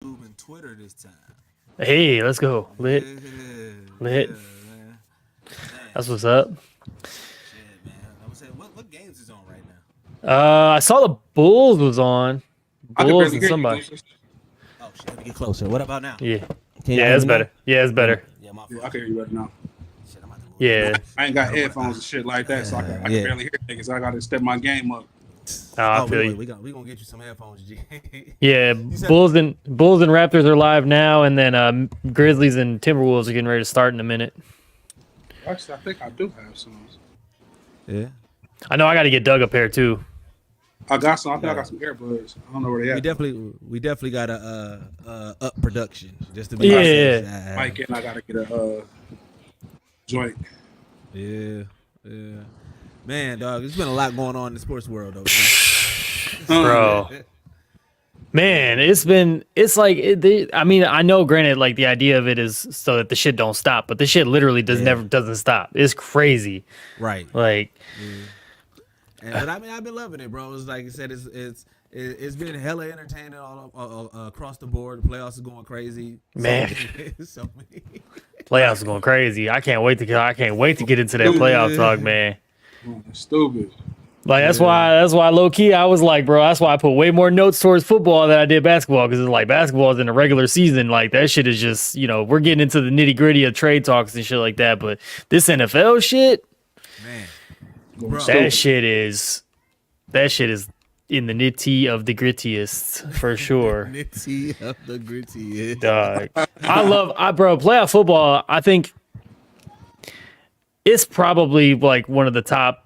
and Twitter this time. Hey, let's go. Lit. Yeah, Lit. man. Man, That's what's up. shit, man. I was saying, what games is on right now? I saw the Bulls was on. I can Bulls barely and hear you, somebody. Deuces. Oh shit, let me get closer. What about now? Yeah. Can y'all Yeah, hear it's me now? better. Yeah, it's better. Yeah, my Yeah, fault. I can hear you right now. Shit, I'm about to move. Yeah. I ain't got headphones and shit like that, so I can Yeah. barely hear niggas. I gotta step my game up. I Oh, feel you. we gonna get you some headphones, G. Yeah, said- Bulls and Raptors are live now, and then Grizzlies and Timberwolves are getting ready to start in a minute. Actually, I think I do have some. Yeah. I know I got to get Doug a pair too. I got some. I think I got some earbuds. I don't know where they We at. definitely got a up production just to be Yeah. Mike and I gotta get a joint. Yeah. Man, dog, there's been a lot going on in the sports world, though. Bro. Man, it's like, I mean, I know, granted, like the idea of it is so that the shit don't stop, but the shit literally doesn't stop. It's crazy. Right. Like, But I mean, I've been loving it, bro. It's like I said, it's been hella entertaining all across the board. The playoffs are going crazy. Man. So many. playoffs are going crazy. I can't wait to get into that playoff talk, man. Oh, that's stupid. Like that's why low key I was like, bro, that's why I put way more notes towards football than I did basketball, because it's like basketball is in the regular season, like that shit is just, we're getting into the nitty gritty of trade talks and shit like that. But this NFL shit, Man, Bro. that shit is in the nitty of the grittiest for sure. nitty of the gritty. Dog. Bro, playoff football, I think it's probably like one of the top.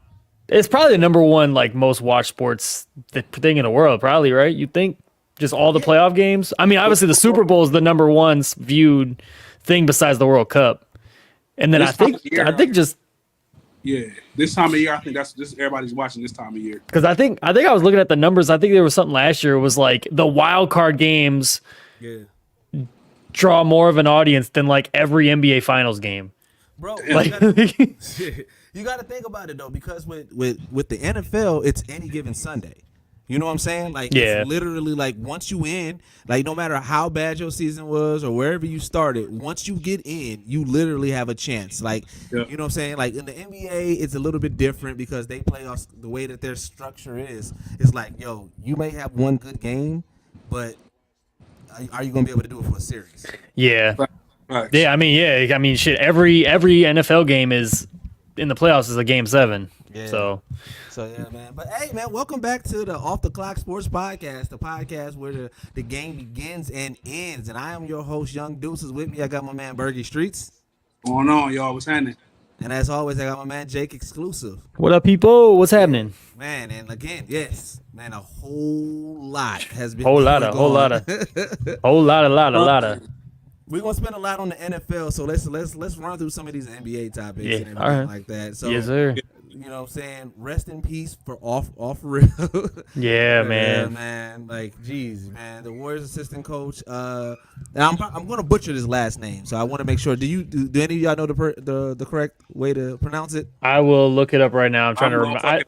It's probably the number one like most watched sports thing in the world, probably, right? You think just all the playoff games? I mean, obviously the Super Bowl is the number one viewed thing besides the World Cup. And then This time of year, I think just Yeah, this time of year, I think that's this. Everybody's watching this time of year. because I think I was looking at the numbers. I think there was something last year. It was like the wild card games Yeah, draw more of an audience than like every NBA Finals game. bro. Like, You got to think about it though, because with the NFL, it's any given Sunday. You know what I'm saying? Like, Yeah. It's literally like once you in, like no matter how bad your season was or wherever you started, once you get in, you literally have a chance. Like, Yeah. you know what I'm saying? Like in the NBA, it's a little bit different because they play off the way that their structure is. It's like, yo, you may have one good game, but are you gonna be able to do it for a series? yeah. Facts. Yeah, I mean, shit. Every NFL game is in the playoffs is a game 7. Yeah. So So yeah, man. But hey, man, welcome back to the Off the Clock Sports Podcast, the podcast where the game begins and ends. And I am your host, Young Deuces. With me, I got my man Burgie Streetz, What's going on, y'all? What's happening? and as always, I got my man Jake Xclusive. what up, people? What's happening? Man, and again, yes, man, a whole lot has been Whole lot going of, whole on. lot of. We're gonna spend a lot on the NFL, so let's run through some of these NBA topics Yeah, and everything all right. like that. So Yes, sir. you know what I'm saying? Rest in peace for off real. Yeah, man. Man. Like, geez, man. The Warriors assistant coach. And I'm gonna butcher this last name, so I want to make sure. Do any of y'all know the correct way to pronounce it? I will look it up right now. I'm trying to remember.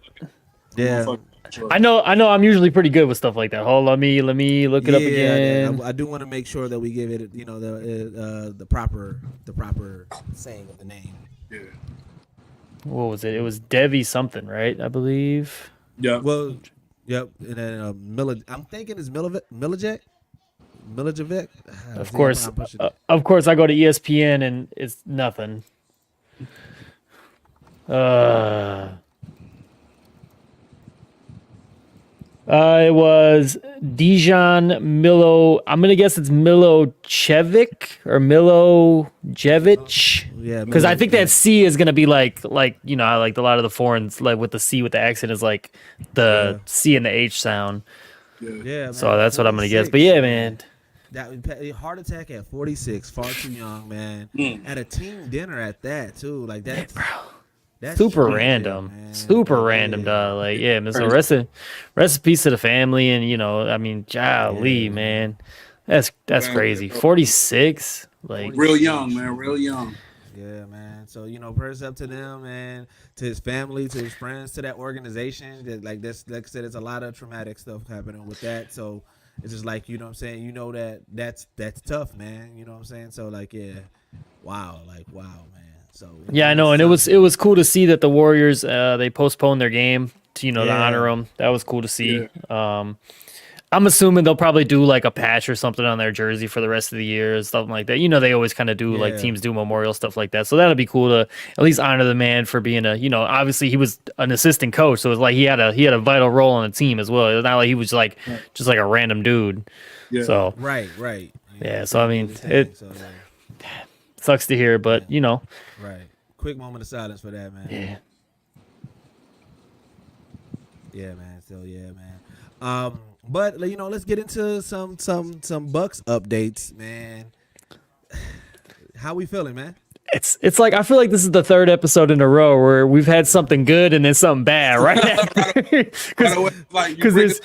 I know. I'm usually pretty good with stuff like that. Hold on, let me look it up again. I do want to make sure that we give it, the proper saying of the name. Yeah. What was it? It was Devi something, right? I believe. Yeah. Well, yep. And then I'm thinking it's Milojevic. Of course, I go to ESPN and it's nothing. It was Dijon Milo. I'm gonna guess it's Milojevic or Milojevic. Yeah, Because I think that C is gonna be like I like a lot of the foreigns, like with the C with the accent is like the C and the H sound. Yeah. So man, that's what I'm gonna guess. 46, But yeah, man. That heart attack at 46, far too young, man. At a team dinner at that too, like that. That's Super crazy, random. man. Super random, dog. Like, yeah, man. So rest in peace to the family, and I mean, golly, man. That's crazy. 46, like Real young, man. Real young. Yeah, man. So prayers up to them, man, to his family, to his friends, to that organization. That like I said, it's a lot of traumatic stuff happening with that. So it's just like, you know what I'm saying, you know that's tough, man. You know what I'm saying? So like, yeah, wow, man. So Yeah, I know, and it was cool to see that the Warriors they postponed their game to to honor them. That was cool to see. Yeah. I'm assuming they'll probably do like a patch or something on their jersey for the rest of the year, something like that. They always kind of do like teams do memorial stuff like that. So that'll be cool to at least honor the man for being obviously he was an assistant coach, so it was like he had a vital role on the team as well. It's not like he was like just like a random dude. Yeah. So right. Yeah, so I mean it sucks to hear, but right. Quick moment of silence for that, man. Yeah. Yeah, man. So yeah, man. But let's get into some Bucks updates, man. How we feeling, man? It's like I feel like this is the third episode in a row where we've had something good and then something bad, right? Because there's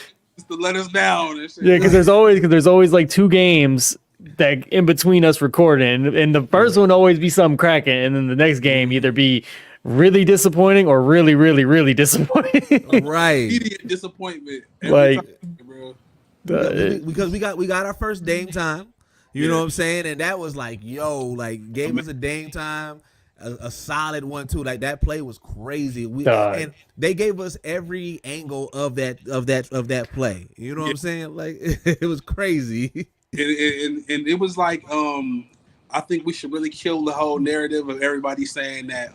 to let us down. And shit. Yeah, because there's always like two games that in between us recording, and the first one always be something cracking, and then the next game either be really disappointing or really, really, really disappointing. Right. Immediate disappointment. Like, time, bro. Because we got our first Dame time. You know what I'm saying? And that was like, gave us a Dame time, a solid one too. Like that play was crazy. And they gave us every angle of that play. You know what I'm saying? Like it was crazy. And it was like I think we should really kill the whole narrative of everybody saying that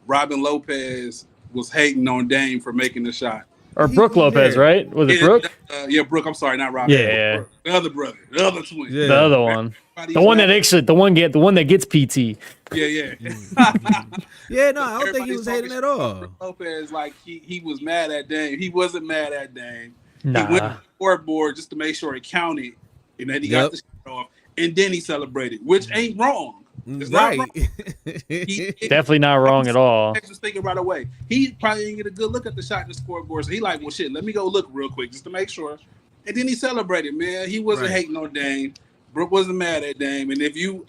Robin Lopez was hating on Dame for making the shot. Or Brooke Lopez, right? Was it Brooke? Yeah, Brooke. I'm sorry, not Robin. Yeah. Brooke. The other brother, the other twin. Yeah. The other one. The one that gets PT. Yeah. Yeah, no, I don't think he was hating at all. Brooke Lopez, like he was mad at Dame. He wasn't mad at Dame. Nah. He went to the scoreboard just to make sure it counted, and then he got the shot off, and then he celebrated, which ain't wrong. It's right. not wrong. Definitely not wrong at all. I was thinking right away. He probably didn't get a good look at the shot in the scoreboard, so he like, well, shit, let me go look real quick just to make sure. And then he celebrated, man. He wasn't hating on Dame. Brooke wasn't mad at Dame. And if you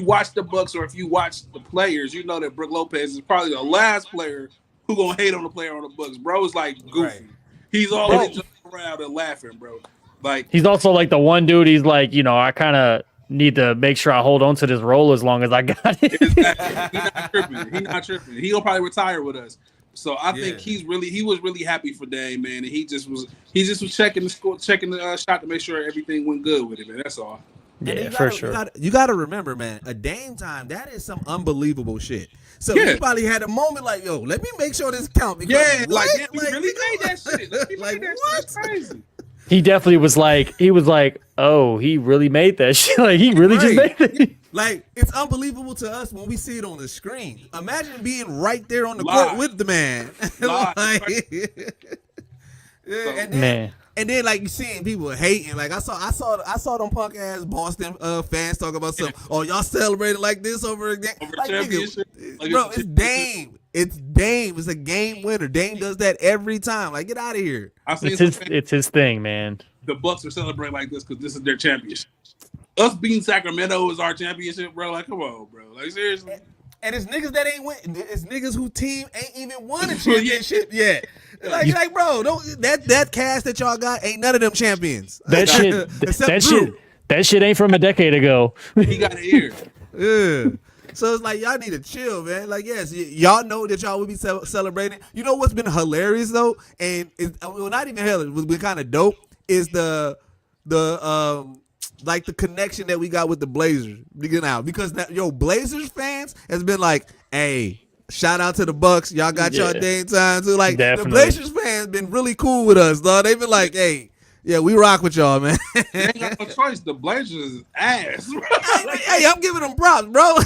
watch the Bucks or if you watch the players, you know that Brooke Lopez is probably the last player who gonna hate on the player on the Bucks. Bro is like goofy. Right. He's always jumping around and laughing, bro. Like he's also like the one dude. He's like, I kind of need to make sure I hold on to this role as long as I got it. Exactly. He's not tripping. He'll probably retire with us. So I think he was really happy for Dame, man. And he just was checking the shot to make sure everything went good with it, man. That's all. Yeah, for sure. You gotta remember, man, a Dame time, that is some unbelievable shit. So he probably had a moment like, yo, let me make sure this count. We really made that shit. Like, what? That's crazy. He definitely was like, oh, he really made that shit. Like, he really just made it. Like, it's unbelievable to us when we see it on the screen. Imagine being right there on the court with the man. And then like you seeing people hating. Like I saw them punk ass Boston fans talk about something. Oh, y'all celebrating like this over again? Like, nigga, bro, it's Dame. It's Dame. It's a game winner. Dame does that every time. Like, get out of here. It's his thing, man. The Bucks are celebrating like this because this is their championship. Us beating Sacramento is our championship, bro. Like, come on, bro. Like, seriously. And it's niggas that ain't win. It's niggas whose team ain't even won a championship yet. Like, bro, that cast that y'all got ain't none of them champions. That shit ain't from a decade ago. He got an ear. Yeah. So it's like y'all need to chill, man. Like, yes, y'all know that y'all will be celebrating. You know what's been hilarious though, and not even hilarious. What's been kind of dope is the like the connection that we got with the Blazers now, because Blazers fans has been like, hey, shout out to the Bucks, y'all got y'all Dame time too. Like definitely. The Blazers fans been really cool with us, though. They've been like, hey, yeah, we rock with y'all, man. They ain't got no choice. The Blazers is ass. Hey, I'm giving them props, bro.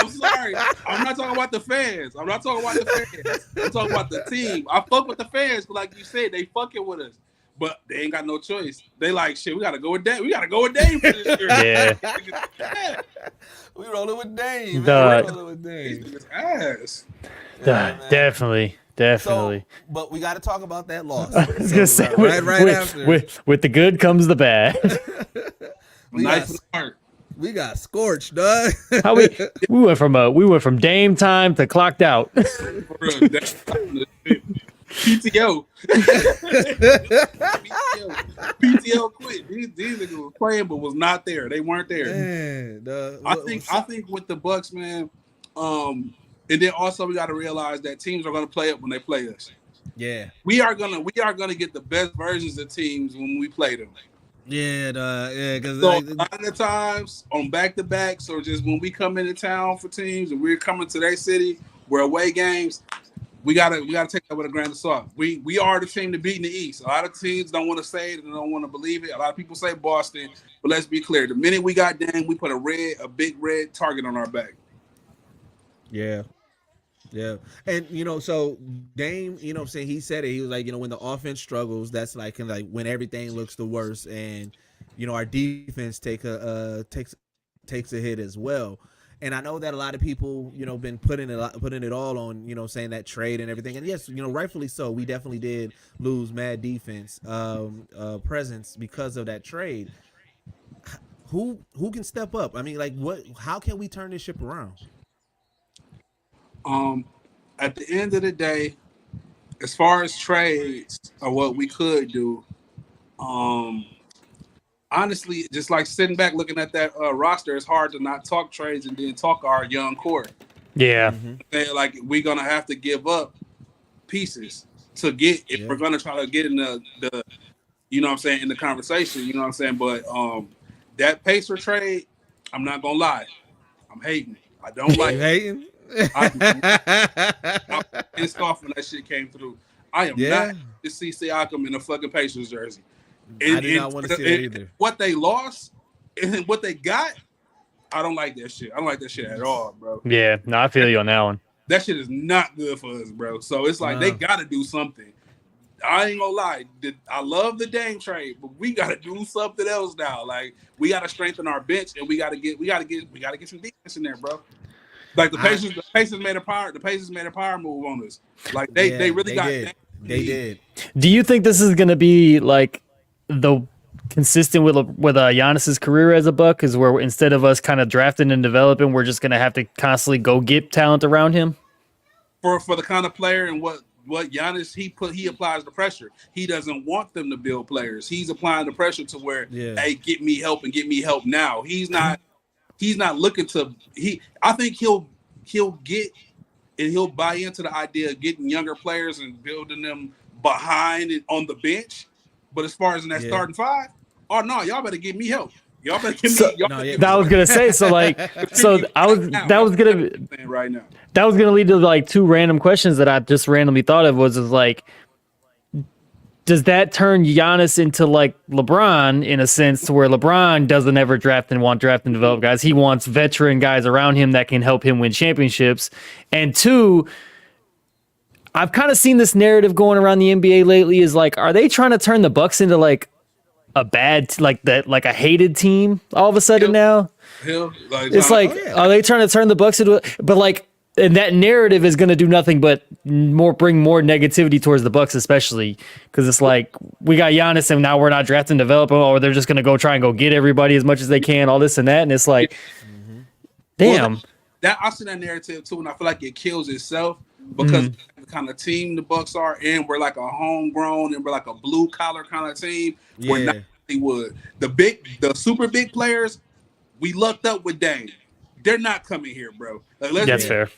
I'm sorry. I'm not talking about the fans. I'm talking about the team. I fuck with the fans, but like you said, they fucking with us. But they ain't got no choice. They like, shit, we gotta go with Dame. We gotta go with Dame for this year. Yeah. We rolling with Dame. He's ass. Definitely. So, but we got to talk about that loss. I was gonna say, right after. With the good comes the bad. We got scorched, dog. We went from Dame time to clocked out. PTO. PTO quit. These niggas was playing, but was not there. They weren't there. Man, I think with the Bucks, man. And then also we got to realize that teams are going to play up when they play us. Yeah, we are gonna get the best versions of teams when we play them. Yeah, because so a lot of the times on back-to-backs or just when we come into town for teams and we're coming to their city, we're away games. We gotta take that with a grain of salt. We are the team to beat in the East. A lot of teams don't want to say it and don't want to believe it. A lot of people say Boston, but let's be clear. The minute we got Dame, we put a big red target on our back. Yeah. Yeah. And, so Dame, what I'm saying, he said it. He was like, when the offense struggles, that's like when everything looks the worst. And, our defense takes a hit as well. And I know that a lot of people, been putting it all on, saying that trade and everything. And yes, rightfully so. We definitely did lose mad defense presence because of that trade. Who can step up? I mean, how can we turn this ship around? At the end of the day, as far as trades or what we could do, honestly, just like sitting back looking at that roster, it's hard to not talk trades and then talk our young core. Yeah. Mm-hmm. Like we're gonna have to give up pieces to get if we're gonna try to get in the in the conversation, But that Pacer trade, I'm not gonna lie, I'm hating. I don't like hating. I'm pissed off when that shit came through. I am not to see Siakam in a fucking Pacers jersey. I do not want to see that either. What they lost and what they got, I don't like that shit. I don't like that shit at all, bro. Yeah, no, I feel you on that one. That shit is not good for us, bro. So it's like they got to do something. I ain't gonna lie. I love the Dame trade, but we got to do something else now. Like we got to strengthen our bench, and we got to get some defense in there, bro. Like the Pacers made a power move on us. Like they really got. They did. Do you think this is gonna be like the consistent with Giannis's career as a Buck? Is where instead of us kind of drafting and developing, we're just gonna have to constantly go get talent around him? For the kind of player and what Giannis he applies the pressure. He doesn't want them to build players. He's applying the pressure to where hey, get me help now. He's not looking to I think he'll get and he'll buy into the idea of getting younger players and building them behind and on the bench. But as far as in that starting five, oh no, y'all better give me help. Y'all better give me. I was gonna say that was gonna lead to like two random questions that I just randomly thought of. Was like, does that turn Giannis into like LeBron in a sense to where LeBron doesn't ever draft and develop guys? He wants veteran guys around him that can help him win championships. And two, I've kind of seen this narrative going around the NBA lately is like, are they trying to turn the Bucks into like a like a hated team all of a sudden now? It's like, are they trying to turn the Bucks into but like, and that narrative is going to do nothing but bring more negativity towards the Bucks, especially because it's like we got Giannis and now we're not drafting developing, or they're just going to go try and go get everybody as much as they can, all this and that, and it's like, damn. Well, that I see that narrative too, and I feel like it kills itself because of the kind of team the Bucks are, and we're like a homegrown and we're like a blue collar kind of team. We're not Hollywood. The super big players, we lucked up with Dame. They're not coming here, bro. Like, that's fair.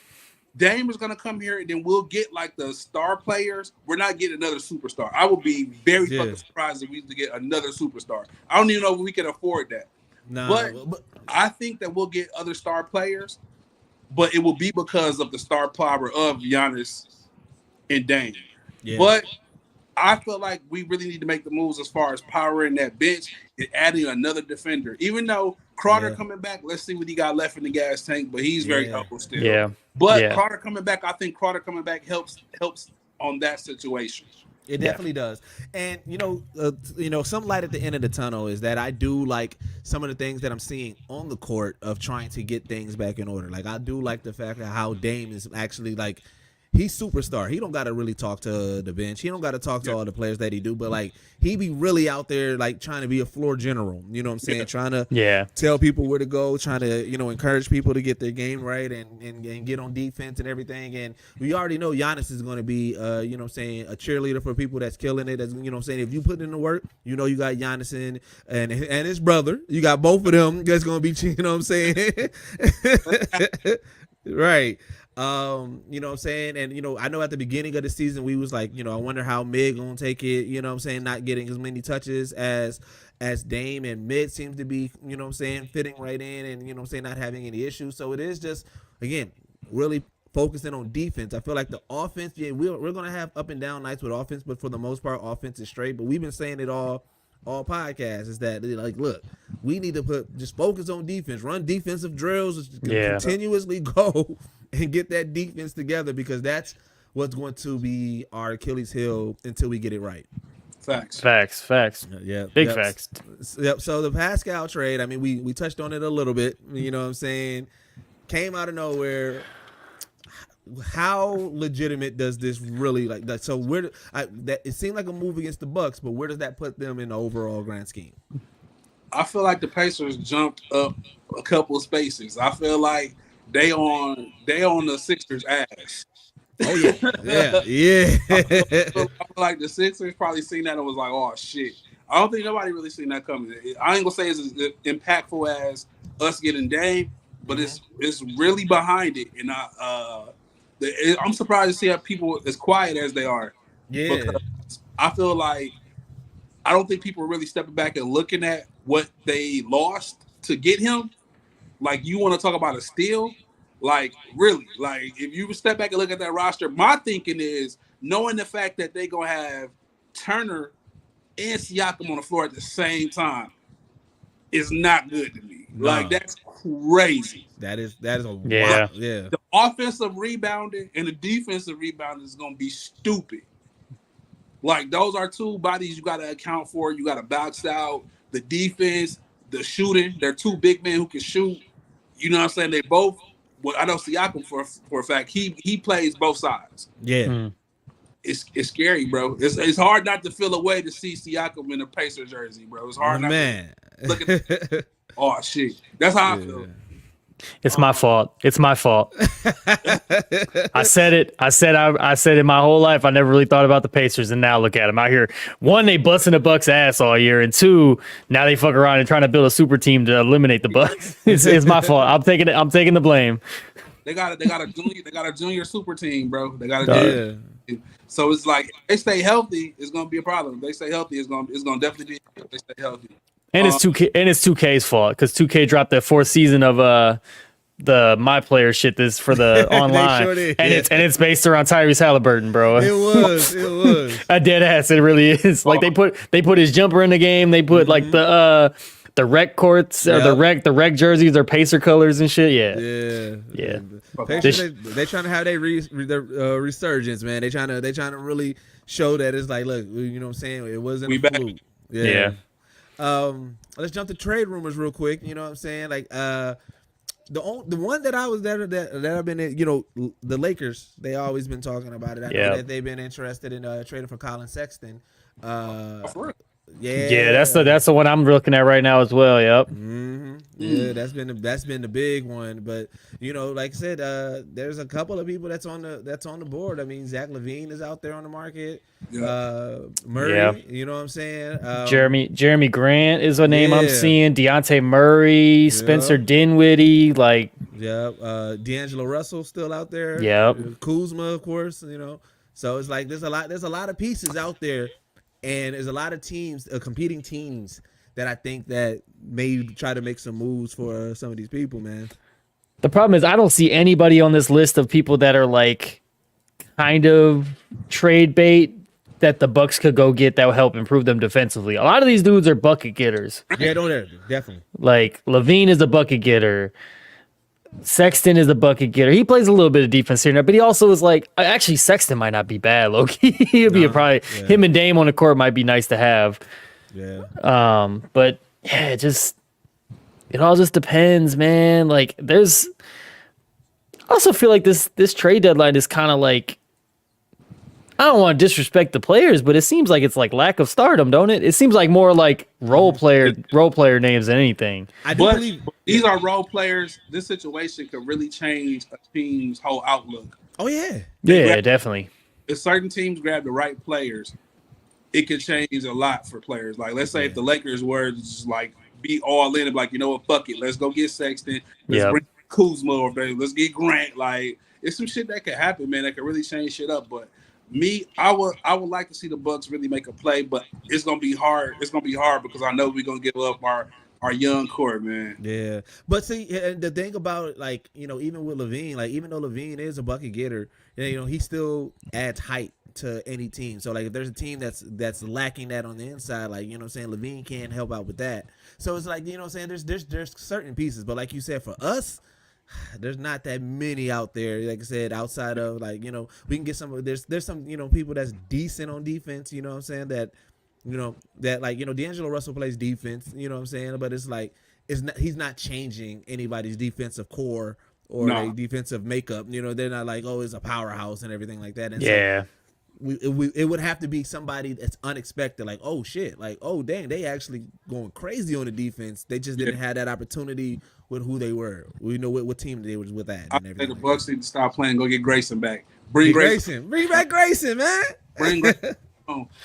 Dame is gonna come here, and then we'll get like the star players. We're not getting another superstar. I would be very fucking surprised if we used to get another superstar. I don't even know if we can afford that. But I think that we'll get other star players, but it will be because of the star power of Giannis and Dame. Yeah. But I feel like we really need to make the moves as far as powering that bench and adding another defender. Even though Crowder coming back, let's see what he got left in the gas tank, but he's very helpful still. Yeah. But Crowder coming back, I think Crowder coming back helps on that situation. It definitely does. And some light at the end of the tunnel is that I do like some of the things that I'm seeing on the court of trying to get things back in order. Like I do like the fact of how Dame is actually like he's superstar. He don't got to really talk to the bench. He don't got to talk to all the players that he do. But like he be really out there like trying to be a floor general. You know what I'm saying? Trying to tell people where to go. Trying to encourage people to get their game right and get on defense and everything. And we already know Giannis is going to be a cheerleader for people that's killing it. That's, if you put in the work, you got Giannis and his brother. You got both of them that's going to be, you know what I'm saying? Right. You know what I'm saying? And, I know at the beginning of the season, we was like, I wonder how Mid going to take it, you know what I'm saying? Not getting as many touches as Dame, and Mid seems to be, you know what I'm saying, fitting right in and, you know what I'm saying, not having any issues. So it is just, again, really focusing on defense. I feel like the offense, we're going to have up and down nights with offense, but for the most part, offense is straight. But we've been saying it all podcasts is that, like, look, we need to just focus on defense, run defensive drills, continuously go and get that defense together, because that's what's going to be our Achilles heel until we get it right. Facts. Yeah. Big facts. Yep. So the Pascal trade, I mean, we touched on it a little bit, you know what I'm saying, came out of nowhere. How legitimate does this really like that? So it seemed like a move against the Bucks, but where does that put them in the overall grand scheme? I feel like the Pacers jumped up a couple of spaces. I feel like they on the Sixers' ass. Oh yeah. I feel like the Sixers probably seen that and was like, oh shit. I don't think nobody really seen that coming. I ain't gonna say it's as impactful as us getting Dame, but it's really behind it, and I'm surprised to see how people as quiet as they are. Yeah, because I feel like I don't think people are really stepping back and looking at what they lost to get him. Like, you want to talk about a steal? Like, really? Like, if you step back and look at that roster, my thinking is, knowing the fact that they're gonna have Turner and Siakam on the floor at the same time is not good to me. No. Like, that's crazy. That is a lot. Yeah. The offensive rebounding and the defensive rebounding is gonna be stupid. Like, those are two bodies you gotta account for. You gotta box out the defense, the shooting. They're two big men who can shoot. You know what I'm saying? They both. Well, I know Siakam for a fact. He plays both sides. Yeah. Mm. It's scary, bro. It's hard not to feel a way to see Siakam in a Pacer jersey, bro. It's hard not to look at that. Oh shit. That's how I feel. It's my fault. It's my fault. I said it. I said it my whole life. I never really thought about the Pacers, and now look at them out here. One, they busting the Bucks' ass all year, and two, now they fuck around and trying to build a super team to eliminate the Bucks. It's my fault. I'm taking it. I'm taking the blame. They got a junior super team, bro. They got a So it's like, if they stay healthy, it's gonna be a problem. If they stay healthy, it's gonna definitely be if they stay healthy. And it's 2K, and it's 2K's fault, because 2K dropped the fourth season of the My Player shit this for the online, sure did, and it's based around Tyrese Halliburton, bro. It was a dead ass. It really is. Like, they put his jumper in the game. They put like the rec courts or the rec jerseys, their Pacer colors and shit. Yeah. They trying to have their resurgence, man. They trying to really show that it's like, look, you know what I'm saying? It wasn't a fluke. Yeah. Let's jump to trade rumors real quick. You know what I'm saying? Like, the one that I was that I've been in, the Lakers, they always been talking about it. I know that they've been interested in trading for Colin Sexton. That's the one I'm looking at right now as well. Yep. Mm-hmm. Yeah, that's been the big one. But like I said, there's a couple of people that's on the board. I mean, Zach LaVine is out there on the market. Murray, you know what I'm saying? Jeremy Grant is a name I'm seeing. Dejounte Murray, Spencer Dinwiddie, D'Angelo Russell still out there. Yep. Kuzma, of course. So it's like there's a lot of pieces out there. And there's a lot of teams, competing teams, that I think that may try to make some moves for some of these people, man. The problem is I don't see anybody on this list of people that are like kind of trade bait that the Bucks could go get that will help improve them defensively. A lot of these dudes are bucket getters. Yeah, definitely. Like, LaVine is a bucket getter. Sexton is a bucket getter. He plays a little bit of defense here and there, but he also is like, actually, Sexton might not be bad, low-key. Him and Dame on the court might be nice to have. Yeah. But yeah, it all just depends, man. Like, I also feel like this trade deadline is kind of like don't want to disrespect the players, but it seems like it's like lack of stardom, don't it? It seems like more like role player names than anything. I do believe these are role players. This situation could really change a team's whole outlook. Oh yeah, Definitely. If certain teams grab the right players, it could change a lot for players. Like, let's say if the Lakers were just like be all in and like, you know what, fuck it, let's go get Sexton, let's bring Kuzma, or baby, let's get Grant. Like, it's some shit that could happen, man. That could really change shit up. But me, I would like to see the Bucks really make a play, but it's gonna be hard. It's gonna be hard because I know we're gonna give up our young core, man. Yeah, but see, and the thing about it, like, you know, even with LaVine, like, even though LaVine is a bucket getter, you know, he still adds height to any team. So like, if there's a team that's lacking that on the inside, like, you know what I'm saying, LaVine can't help out with that. So it's like, you know what I'm saying, there's certain pieces, but like you said, for us, there's not that many out there. Like I said, outside of, like, you know, we can get some. There's some, you know, people that's decent on defense. You know what I'm saying, that, you know, that, like, you know, D'Angelo Russell plays defense. You know what I'm saying, but it's like, he's not changing anybody's defensive core or a defensive makeup. You know, they're not like, oh, it's a powerhouse and everything like that. And so it would have to be somebody that's unexpected, like, oh shit, like, oh dang, they actually going crazy on the defense. They just didn't have that opportunity with who they were. We know what team they was with that. I think the Bucks need to stop playing. Go get Grayson back. Bring back Grayson, man. Bring Grayson.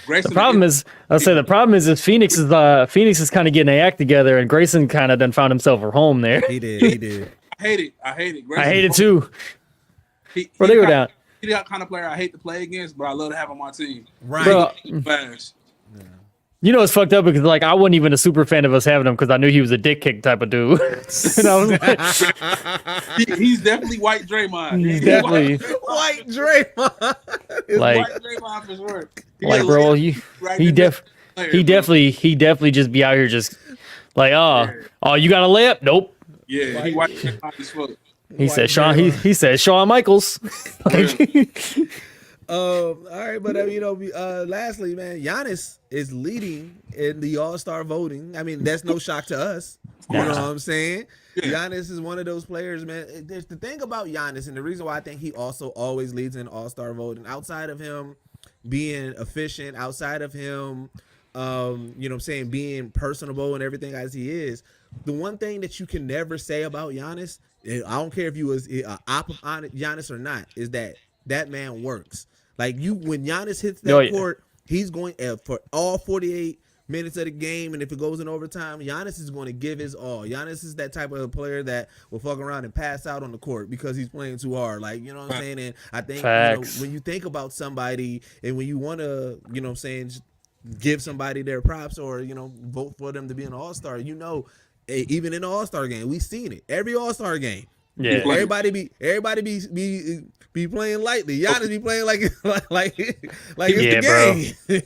Grayson. The problem is Phoenix is kind of getting their act together, and Grayson kind of done found himself a home there. He did. I hate it. Grayson, I hate it too. They were down. He's the kind of player I hate to play against, but I love to have on my team. Right. Bro, you know, it's fucked up because, like, I wasn't even a super fan of us having him because I knew he was a dick kick type of dude. And I was like, he's definitely white Draymond. He's definitely white Draymond. Like, white Draymond for sure. Like, bro, he definitely just be out here just like, oh, you got a layup? Nope. Yeah, he white Draymond as fuck. He said Shawn Michaels. All right, but you know, lastly, man, Giannis is leading in the All-Star voting. I mean, that's no shock to us. You know what I'm saying? Giannis is one of those players, man. There's the thing about Giannis, and the reason why I think he also always leads in All-Star voting, outside of him being efficient, outside of him, you know what I'm saying, being personable and everything as he is, the one thing that you can never say about Giannis, I don't care if you was op on Giannis or not, is that man works. Like, when Giannis hits that court, he's going for all 48 minutes of the game, and if it goes in overtime, Giannis is going to give his all. Giannis is that type of player that will fuck around and pass out on the court because he's playing too hard. Like, you know what I'm saying? And I think, you know, when you think about somebody and when you want to, you know what I'm saying, give somebody their props or, you know, vote for them to be an all-star, you know, even in the All-Star game, we've seen it. Every All-Star game. Yeah. Everybody be playing lightly. Giannis be playing like it's the game.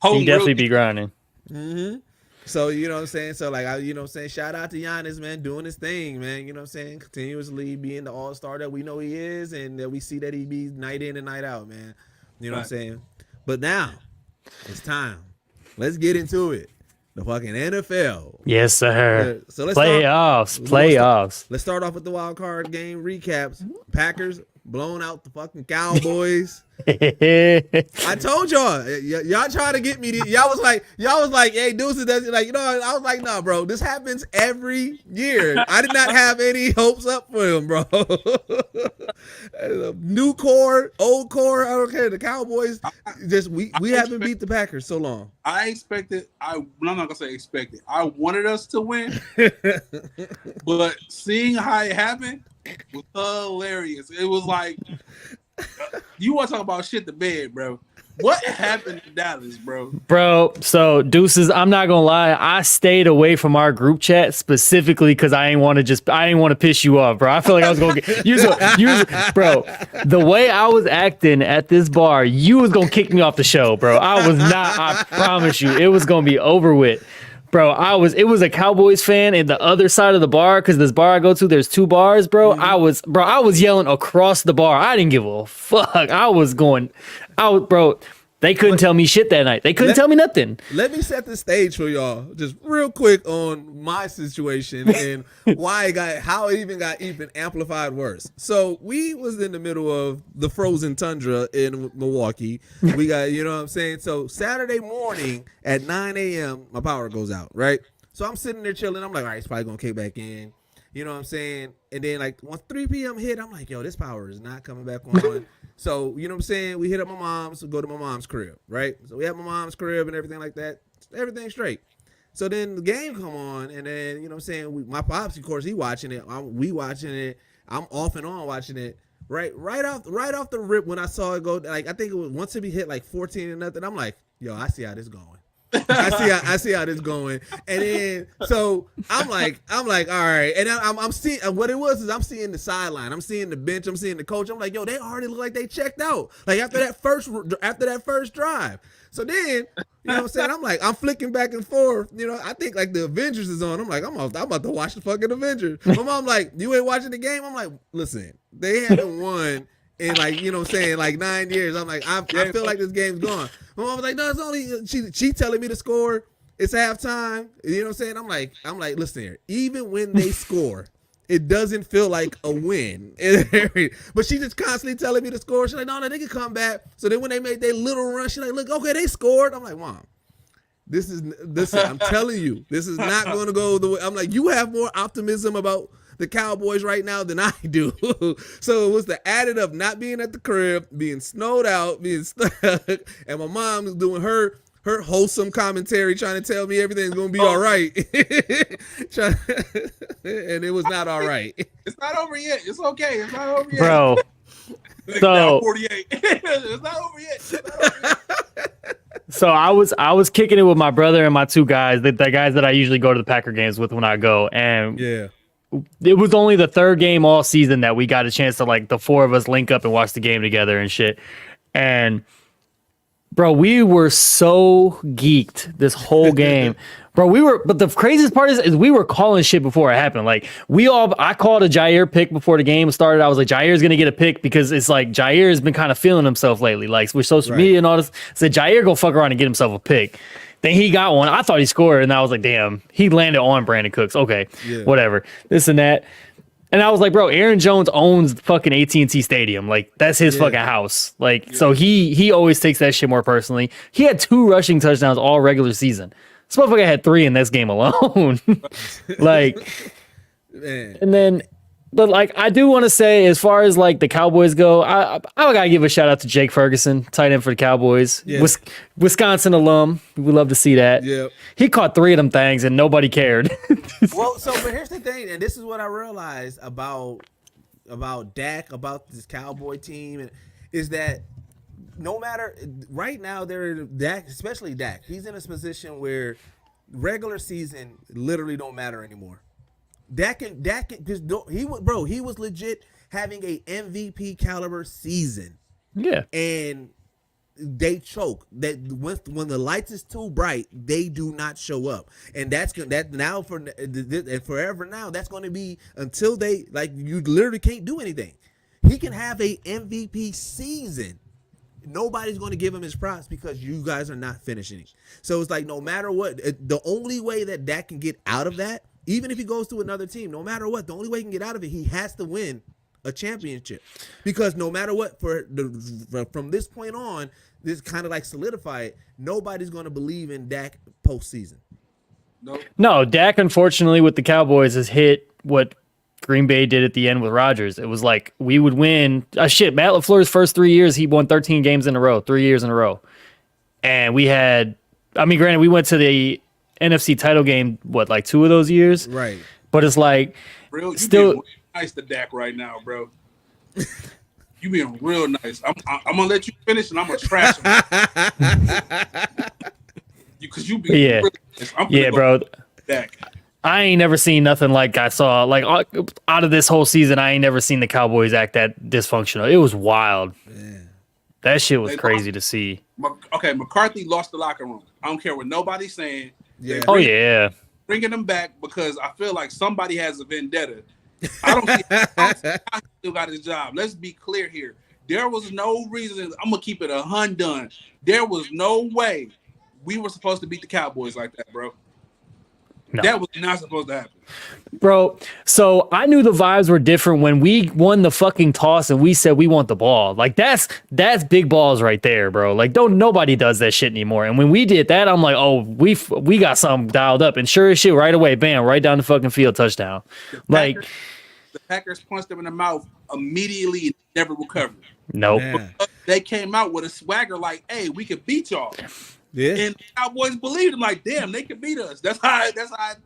He definitely be grinding. Mm-hmm. So, you know what I'm saying? So, like, you know what I'm saying? Shout out to Giannis, man, doing his thing, man. You know what I'm saying? Continuously being the all-star that we know he is and that we see that he be night in and night out, man. You know what I'm saying? But now, it's time. Let's get into it. The fucking NFL. Yes, sir. So let's playoffs. Let's start off with the wild card game recaps. Packers blowing out the fucking Cowboys. I told y'all trying to get me. Y'all was like, hey, Deuces, that's like, you know. I was like, nah, bro, this happens every year. I did not have any hopes up for him, bro. New core, old core, I don't care. The Cowboys, we haven't beat the Packers so long. I'm not gonna say expected. I wanted us to win, but seeing how it happened was hilarious. It was like, you want to talk about shit to bed, bro. What happened in Dallas, bro? Bro, so Deuces, I'm not gonna lie, I stayed away from our group chat specifically because I ain't want to piss you off, bro. I feel like I was gonna get bro. The way I was acting at this bar, you was gonna kick me off the show, bro. I was not. I promise you, it was gonna be over with. Bro, it was a Cowboys fan in the other side of the bar because this bar I go to, there's two bars, bro. I was yelling across the bar. I didn't give a fuck. Bro, They couldn't tell me shit that night. They couldn't tell me nothing. Let me set the stage for y'all, just real quick on my situation and how it even got amplified worse. So we was in the middle of the frozen tundra in Milwaukee. We got, you know what I'm saying? So Saturday morning at 9 a.m., my power goes out, right? So I'm sitting there chilling. I'm like, all right, it's probably gonna kick back in. You know what I'm saying? And then like once 3 p.m. hit, I'm like, yo, this power is not coming back on. So, you know what I'm saying? We hit up my mom's, go to my mom's crib, right? So we have my mom's crib and everything like that. Everything's straight. So then the game come on, and then, you know what I'm saying? My pops, of course, he watching it. We watching it. I'm off and on watching it. Right off the rip when I saw it go, like I think it was once it be hit like 14-0, I'm like, yo, I see how this going. I see how this going, and then so I'm like, all right, and I'm seeing what it was is I'm seeing the sideline, I'm seeing the bench, I'm seeing the coach. I'm like, yo, they already look like they checked out, like after that first drive. So then, you know what I'm saying? I'm like, I'm flicking back and forth. You know, I think like the Avengers is on. I'm like, I'm about to watch the fucking Avengers. My mom like, you ain't watching the game? I'm like, listen, they haven't won in like, you know what I'm saying, like 9 years. I'm like, I feel like this game's gone. My mom was like, no, it's only, she telling me to score. It's halftime. You know what I'm saying? I'm like, listen here, even when they score, it doesn't feel like a win. But she just constantly telling me to score. She's like, no, they can come back. So then when they made their little run, she's like, look, okay, they scored. I'm like, Mom, listen, I'm telling you, this is not going to go the way. I'm like, you have more optimism about the Cowboys right now than I do. So it was the added of not being at the crib, being snowed out, being stuck, and my mom is doing her wholesome commentary, trying to tell me everything's gonna be all right. And it was not all right. It's not over yet. It's okay. It's not over yet, bro. So 48. It's not over yet. So I was kicking it with my brother and my two guys, the guys that I usually go to the Packer games with when I go, and yeah. It was only the third game all season that we got a chance to, like, the four of us link up and watch the game together and shit. And bro, we were so geeked this whole game. But the craziest part is we were calling shit before it happened. Like, I called a Jair pick before the game started. I was like, Jair's going to get a pick because it's like Jair has been kind of feeling himself lately. Like, with social media and all this. I said, Jair go fuck around and get himself a pick. Then he got one. I thought he scored, and I was like, damn, he landed on Brandon Cooks. Okay, whatever. This and that. And I was like, bro, Aaron Jones owns fucking AT&T Stadium. Like, that's his fucking house. Like, so he always takes that shit more personally. He had 2 rushing touchdowns all regular season. This motherfucker had 3 in this game alone. Like, man. And then, but like, I do want to say, as far as like the Cowboys go, I gotta give a shout out to Jake Ferguson, tight end for the Cowboys. Yeah. Wisconsin alum. We love to see that. Yeah. He caught 3 of them things and nobody cared. Well, but here's the thing, and this is what I realized about Dak, about this Cowboy team, is that no matter right now, Dak, especially Dak, he's in a position where regular season literally don't matter anymore. Dak because he was legit having a MVP caliber season. Yeah, and they choke. That when the lights is too bright, they do not show up, and that's now and forever now. That's going to be until they, like, you literally can't do anything. He can have a MVP season. Nobody's going to give him his props because you guys are not finishing. So it's like, no matter what, the only way that Dak can get out of that, even if he goes to another team, no matter what, the only way he can get out of it, he has to win a championship. Because no matter what, from this point on, this kind of like solidify it, nobody's going to believe in Dak postseason. No, Dak, unfortunately, with the Cowboys has hit what Green Bay did at the end with Rodgers. It was like we would win. Matt LaFleur's first 3 years, he won 13 games in a row, 3 years in a row. And granted, we went to the NFC title game, like 2 of those years? Right. But it's like, you still being nice to Dak right now, bro. You being real nice. I'm gonna let you finish, and I'm gonna trash him. Because you be real nice. Bro. Dak. I ain't never seen nothing like I saw. Like, out of this whole season, I ain't never seen the Cowboys act that dysfunctional. It was wild. Man. That shit was crazy to see. Okay, McCarthy lost the locker room. I don't care what nobody's saying. Yeah. Bringing them back because I feel like somebody has a vendetta. I don't see how he still got his job. Let's be clear here. There was no reason. I'm gonna keep it 100. There was no way we were supposed to beat the Cowboys like that, bro. No. That was not supposed to happen. Bro, so I knew the vibes were different when we won the fucking toss and we said we want the ball. Like that's big balls right there, bro. Like nobody does that shit anymore. And when we did that, I'm like, oh, we got something dialed up. And sure as shit, right away, bam, right down the fucking field, touchdown. The Packers punched them in the mouth immediately and never recovered. Nope. They came out with a swagger like, hey, we could beat y'all. Yeah. And the Cowboys believed them, like, damn, they could beat us. That's how it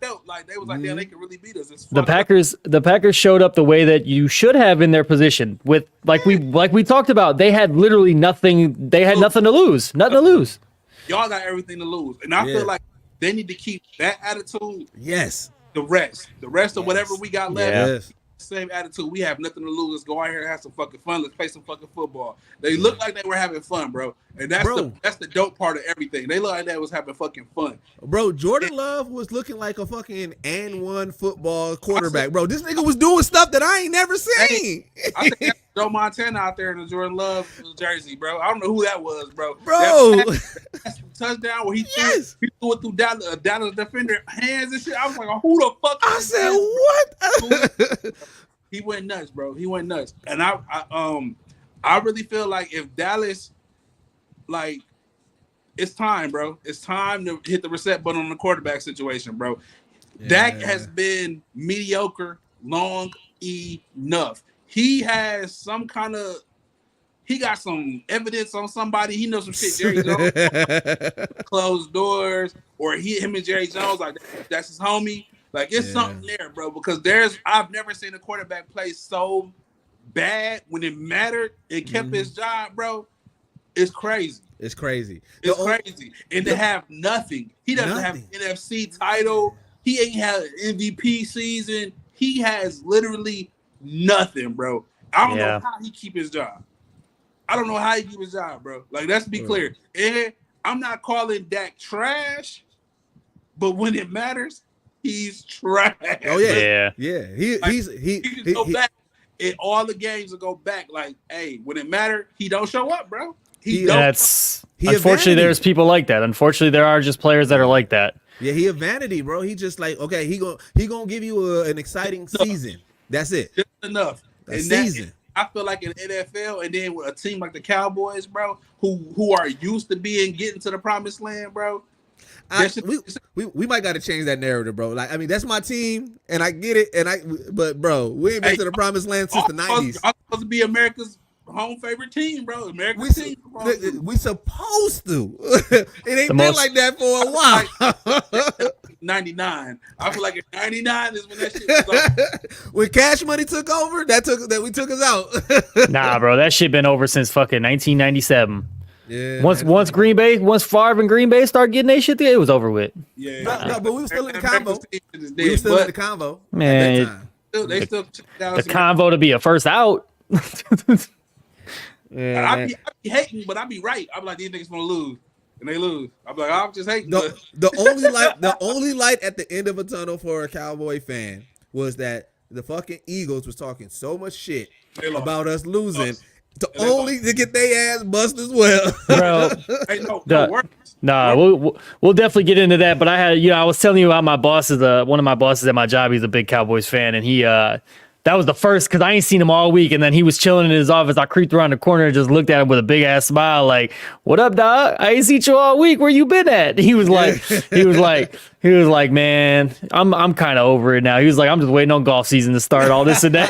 felt. Like they was like, damn, they could really beat us. The Packers showed up the way that you should have in their position. With like we talked about, they had literally nothing. They had nothing to lose. Nothing to lose. Y'all got everything to lose, and I feel like they need to keep that attitude. Yes. The rest of whatever we got left. Yes. Same attitude. We have nothing to lose. Let's go out here and have some fucking fun. Let's play some fucking football. They look like they were having fun, bro. And that's the dope part of everything. They look like they was having fucking fun. Bro, Jordan Love was looking like a fucking and-one football quarterback. Bro, this nigga was doing stuff that I ain't never seen. I think that's Joe Montana out there in the Jordan Love jersey, bro. I don't know who that was, bro. Bro. That's the touchdown where he threw it through Dallas defender hands and shit. I was like, who the fuck? I said, what? He went nuts, bro. He went nuts. And I really feel like if Dallas, like, it's time, bro. It's time to hit the reset button on the quarterback situation, bro. Yeah. Dak has been mediocre long enough. He has some kind of, he got some evidence on somebody. He knows some shit. Jerry Jones closed doors, or him and Jerry Jones, like that's his homie. Like it's something there, bro. Because I've never seen a quarterback play so bad when it mattered. It kept his job, bro. It's crazy. It's crazy. It's crazy. And to have nothing. He doesn't have an NFC title. He ain't had an MVP season. He has literally nothing, bro. I don't know how he keep his job. I don't know how he keep his job, bro. Like, let's be clear. And I'm not calling Dak trash, but when it matters, he's trash. Oh yeah, He can go back in all the games and go back. Like, hey, when it mattered, he don't show up, bro. Unfortunately, there's people like that. Unfortunately, there are just players that are like that. Yeah, he a vanity, bro. He just like, okay, he gonna give you an exciting season. That's it. Just enough. Season. I feel like in the NFL, and then with a team like the Cowboys, bro, who are used to getting to the promised land, bro. We might got to change that narrative, bro. Like, I mean, that's my team, and I get it, but bro, we ain't been to the promised land since the 90s. I'm supposed to be America's home favorite team, bro. America's team. We supposed to. It ain't been like that for a while. 99. I feel like in 99 is when that shit was over. When Cash Money took over, we took us out. Nah, bro, that shit been over since fucking 1997. Yeah. Once Favre and Green Bay start getting their shit together, it was over with. Yeah. No, but we were still in the convo. Man, the convo to be a first out. Yeah, I be hating, but I be right. I'm like, these niggas gonna lose, and they lose. I'm like, I'm just hating. The only light at the end of a tunnel for a Cowboy fan was that the fucking Eagles was talking so much shit about us losing to get their ass bust as well. Bro, we'll definitely get into that. But I was telling you about my bosses. One of my bosses at my job, he's a big Cowboys fan, and he that was the first, because I ain't seen him all week, and then he was chilling in his office. I creeped around the corner and just looked at him with a big ass smile, like, "What up, dog? I ain't seen you all week. Where you been at?" He was like, "Man, I'm kind of over it now." He was like, "I'm just waiting on golf season to start, all this and that."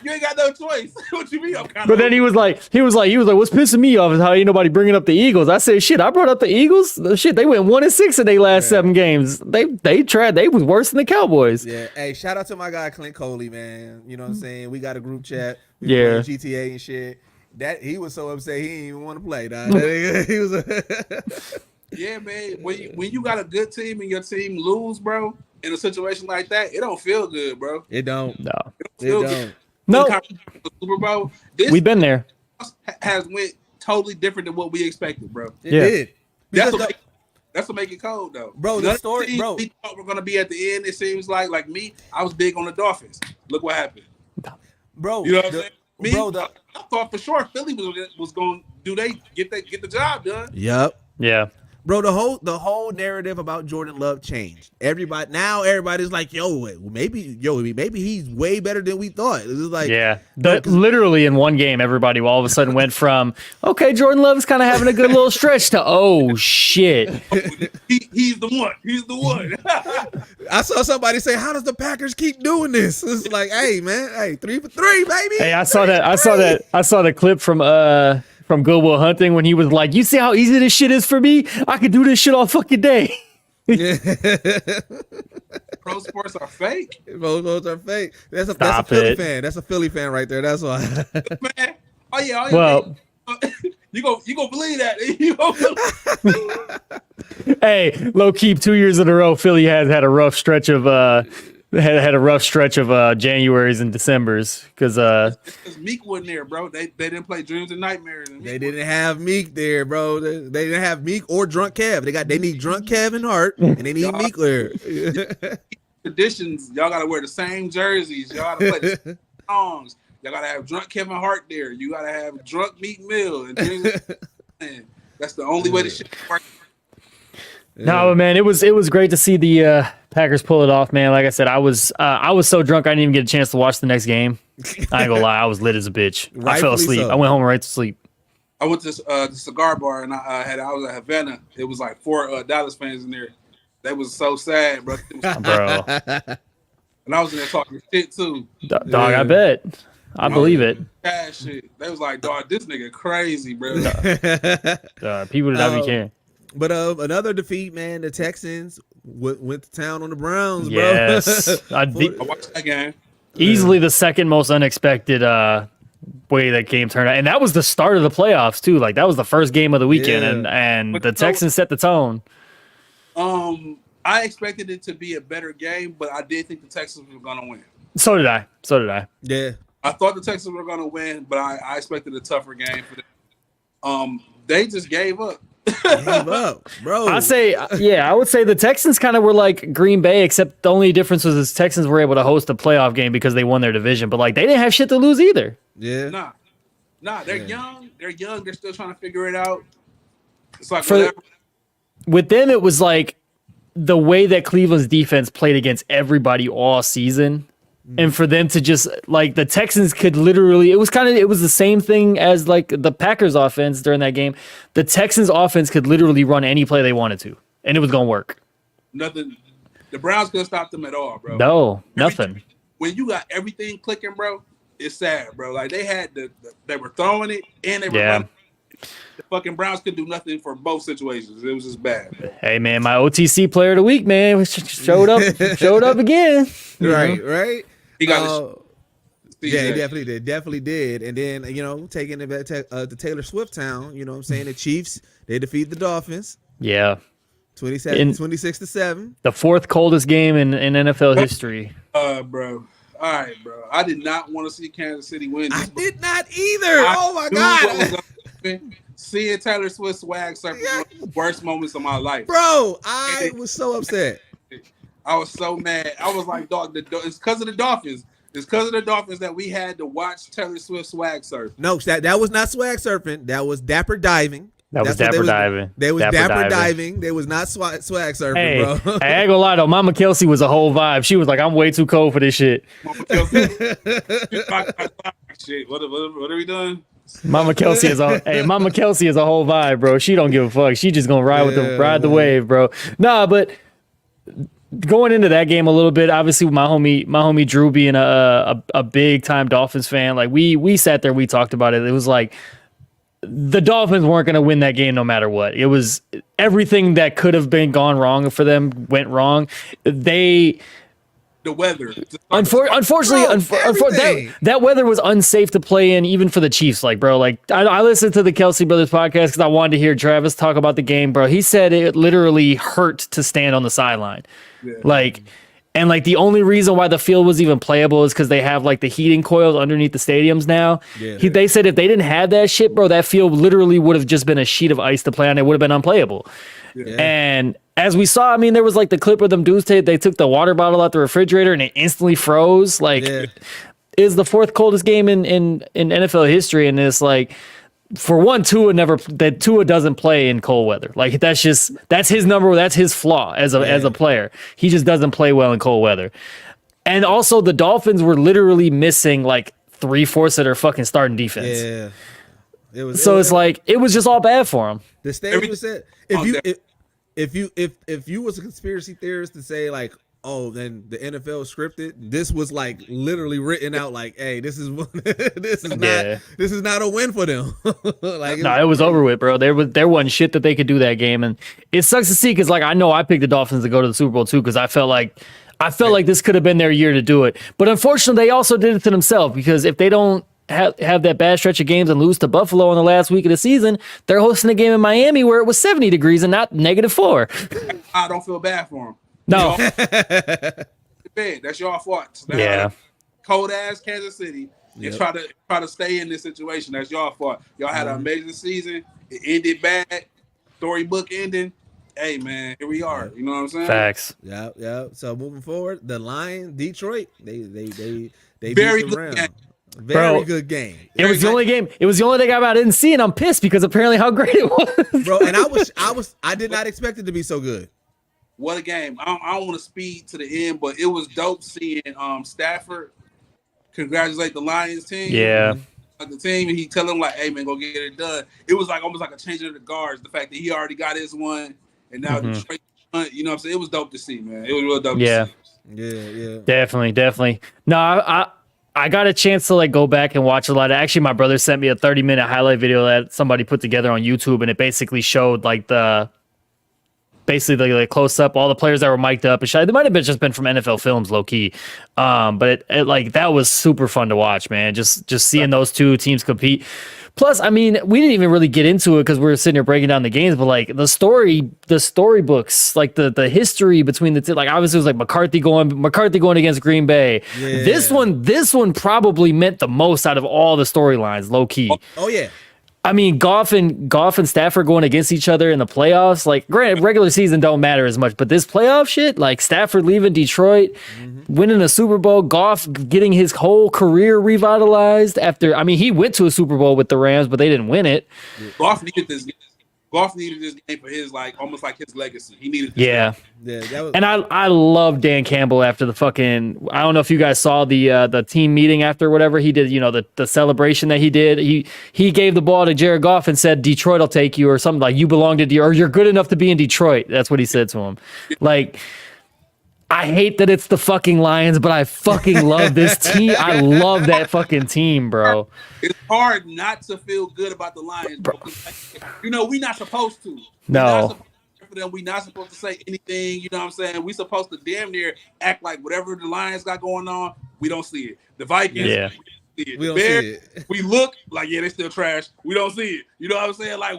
You ain't got no choice. What you mean? But then he was like, what's pissing me off is how ain't nobody bringing up the Eagles. I said, shit, I brought up the Eagles. Shit, they went 1-6 in their last 7 games. They tried. They was worse than the Cowboys. Yeah. Hey, shout out to my guy Clint Coley, man. You know what I'm saying? We got a group chat. We yeah. GTA and shit. That he was so upset he didn't even want to play. He was. Yeah, man. When you got a good team and your team lose, bro, in a situation like that, it don't feel good, bro. It don't. No. It don't. No, Super Bowl. We've been there. Has went totally different than what we expected, bro. It did. That's what make it cold, though. Bro, the story, bro. We thought we're gonna be at the end. It seems like me. I was big on the Dolphins. Look what happened, bro. You know what I'm saying? Bro, I thought for sure Philly was going to get the job done. Yep. Yeah. Bro, the whole narrative about Jordan Love changed. Everybody's like, maybe he's way better than we thought. It was like, yeah, literally in one game, everybody all of a sudden went from, okay, Jordan Love is kind of having a good little stretch to, oh shit, he's the one. He's the one. I saw somebody say, how does the Packers keep doing this? It's like, hey man, 3 for 3, baby. Hey, I saw the clip from Good Will Hunting when he was like, you see how easy this shit is for me? I could do this shit all fucking day. Yeah. Pro sports are fake. Pro sports are fake. That's a Philly fan. That's a Philly fan right there. That's why. Man. Oh yeah. Well, you gonna believe that? Hey, low key, 2 years in a row, Philly has had a rough stretch of had a rough stretch of Januaries and Decembers because Meek wasn't there, bro. They didn't play Dreams and Nightmares. They didn't have Meek there, bro. They didn't have Meek or Drunk Kev. They need Drunk Kev and Hart, and they need Meek there. Traditions, y'all gotta wear the same jerseys. Y'all gotta play the same songs. Y'all gotta have Drunk Kevin Hart there. You gotta have Drunk Meek Mill. And that's the only way the shit works. No, man, it was great to see the Packers pull it off, man. Like I said, I was so drunk I didn't even get a chance to watch the next game. I ain't gonna lie, I was lit as a bitch. I fell asleep. So. I went home right to sleep. I went to the cigar bar and I was at Havana. It was like 4 Dallas fans in there. They was so sad, bro. Bro. And I was in there talking shit too. Dog, I bet. I believe it. Shit. They was like, dog, this nigga crazy, bro. People did not be caring. But another defeat, man. The Texans went to town on the Browns, bro. Yes. I watched that game. Easily the second most unexpected way that game turned out. And that was the start of the playoffs, too. Like, that was the first game of the weekend, and the Texans set the tone. I expected it to be a better game, but I did think the Texans were going to win. So did I. Yeah. I thought the Texans were going to win, but I expected a tougher game for them. They just gave up. Bro. I would say the Texans kind of were like Green Bay, except the only difference was the Texans were able to host a playoff game because they won their division, but like they didn't have shit to lose either. Yeah. Nah, they're young. They're young. They're still trying to figure it out. It's like with them, it was like the way that Cleveland's defense played against everybody all season. And for them to just like the Texans could literally, it was the same thing as like the Packers offense during that game. The Texans offense could literally run any play they wanted to, and it was going to work. Nothing. The Browns couldn't stop them at all, bro. No, nothing. When you got everything clicking, bro, it's sad, bro. Like they had they were throwing it and they were running. The fucking Browns could do nothing for both situations. It was just bad. Hey man, my OTC player of the week, man, showed up again. Right. He got he definitely did. And then, taking it back to Taylor Swift town, you know what I'm saying? The Chiefs, they defeat the Dolphins. Yeah. 26-7. The fourth coldest game in NFL history. Bro. All right, bro. I did not want to see Kansas City win. I did not either. Oh my God. Seeing Taylor Swift swag surfing was one of the worst moments of my life. Bro, I was so upset. I was so mad. I was like, dog, it's because of the Dolphins. It's because of the Dolphins that we had to watch Taylor Swift swag surf. No, that was not swag surfing. That was dapper diving. That was dapper diving. They was dapper diving. They was not swag surfing, bro. I ain't gonna lie though. Mama Kelsey was a whole vibe. She was like, "I'm way too cold for this shit." Mama Kelsey, shit. What are we doing? Mama Kelsey is a whole vibe, bro. She don't give a fuck. She just gonna ride the wave, bro. Nah, but going into that game a little bit, obviously my homie Drew being a big time Dolphins fan, like we sat there, we talked about it. It was like the Dolphins weren't going to win that game no matter what. It was everything that could have been gone wrong for them went wrong. The weather. Unfortunately, that weather was unsafe to play in, even for the Chiefs. Like, bro, I listened to the Kelsey Brothers podcast because I wanted to hear Travis talk about the game, bro. He said it literally hurt to stand on the sideline. Yeah. And the only reason why the field was even playable is because they have like the heating coils underneath the stadiums now. Yeah. They said if they didn't have that shit, bro, that field literally would have just been a sheet of ice to play on. It would have been unplayable. Yeah. And as we saw, I mean, there was like the clip of them dudes, they took the water bottle out the refrigerator and it instantly froze. It is the fourth coldest game in NFL history, and it's like, for one, Tua doesn't play in cold weather. Like that's his number. That's his flaw as a player. He just doesn't play well in cold weather. And also, the Dolphins were literally missing like 3/4 of their fucking starting defense. Yeah, it was just all bad for him. The stadium said if you was a conspiracy theorist to say like, oh, then the NFL scripted, this was like literally written out like, hey, this is not a win for them. It was over with, bro. There wasn't shit that they could do that game, and it sucks to see because like I know I picked the Dolphins to go to the Super Bowl too because I felt like this could have been their year to do it, but unfortunately they also did it to themselves because if they don't have that bad stretch of games and lose to Buffalo in the last week of the season, they're hosting a game in Miami where it was 70 degrees and not -4. I don't feel bad for them. No. That's your fault. Cold ass Kansas City. You try to stay in this situation. That's your fault. Y'all had an amazing season. It ended bad. Storybook ending. Hey man, here we are. You know what I'm saying? Facts. Yeah. So moving forward, the Lions, Detroit, they very beat the good Rams. game. Very good game. It was the only game. It was the only thing I didn't see, and I'm pissed because apparently how great it was. Bro, and I did not expect it to be so good. What a game. I don't want to speed to the end, but it was dope seeing Stafford congratulate the Lions team. Yeah. The team, and he tell them like, hey man, go get it done. It was like almost like a changing of the guards. The fact that he already got his one and now Detroit, you know what I'm saying? It was dope to see, man. It was real dope to see. Yeah. Definitely. No, I got a chance to like go back and watch a lot. Actually, my brother sent me a 30-minute highlight video that somebody put together on YouTube, and it basically showed like the close up all the players that were mic'd up and shit. They might have just been from NFL Films, low key. But it like that was super fun to watch, man. Just seeing those two teams compete. Plus, I mean, we didn't even really get into it because we were sitting here breaking down the games, but like the storybooks, like the history between the two, like obviously it was like McCarthy going against Green Bay. Yeah. This one probably meant the most out of all the storylines, low key. Oh yeah. I mean, Goff and Stafford going against each other in the playoffs. Like, granted, regular season don't matter as much, but this playoff shit, like Stafford leaving Detroit, winning a Super Bowl, Goff getting his whole career revitalized after. I mean, he went to a Super Bowl with the Rams, but they didn't win it. Goff needed this. Goff needed this game for his almost like his legacy. He needed this game. Yeah, and I love Dan Campbell after the fucking. I don't know if you guys saw the team meeting after whatever he did. You know the celebration that he did. He gave the ball to Jared Goff and said, "Detroit will take you," or something like, "You belong to or you're good enough to be in Detroit." That's what he said to him. Like, I hate that it's the fucking Lions, but I fucking love this team. I love that fucking team, bro. It's hard not to feel good about the Lions, bro. You know, we're not supposed to. No. We're not supposed to say anything. You know what I'm saying? We're supposed to damn near act like whatever the Lions got going on, we don't see it. The Vikings, we don't see it. We don't see it. We look like, they still trash. We don't see it. You know what I'm saying? Like,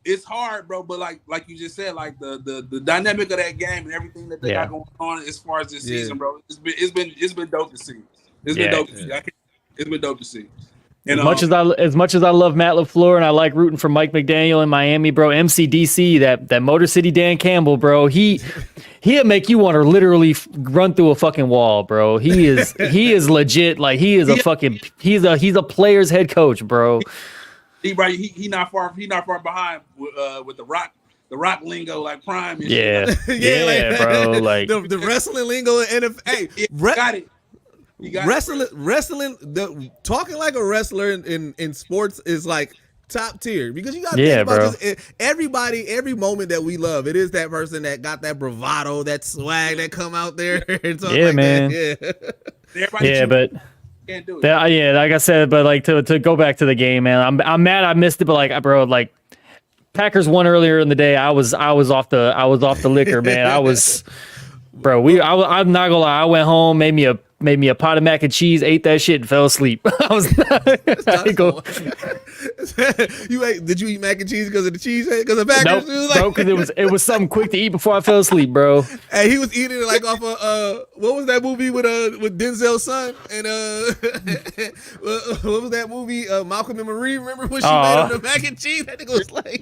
it's hard, bro. But like you just said, like the dynamic of that game and everything that they got going on as far as this season, bro. It's been dope to see. It's been dope to see. It's been dope to see. And, as much as I love Matt LaFleur and I like rooting for Mike McDaniel in Miami, bro, MCDC, that Motor City Dan Campbell, bro, he'll make you want to literally run through a fucking wall, bro. He is legit. Like he is he's a player's head coach, bro. He not far behind with the rock lingo like Prime. And like, bro. Like the wrestling lingo in NFL. Hey, got it. Wrestling, talking like a wrestler in sports is like top tier because you got to think about this. Everybody, every moment that we love, it is that person that got that bravado, that swag that come out there. And like man. That. But. Can't do it. Like I said, but like to go back to the game, man, I'm mad I missed it, but like, bro, like Packers won earlier in the day. I was off the liquor, man. I'm not gonna lie. I went home, made me a pot of mac and cheese, ate that shit, and fell asleep. I was Did you eat mac and cheese because of the cheese? Because the Packers? Nope, bro, because it was something quick to eat before I fell asleep, bro. Hey, he was eating it like off of what was that movie with Denzel's son and what was that movie Malcolm and Marie? Remember when she made him the mac and cheese? That nigga was like.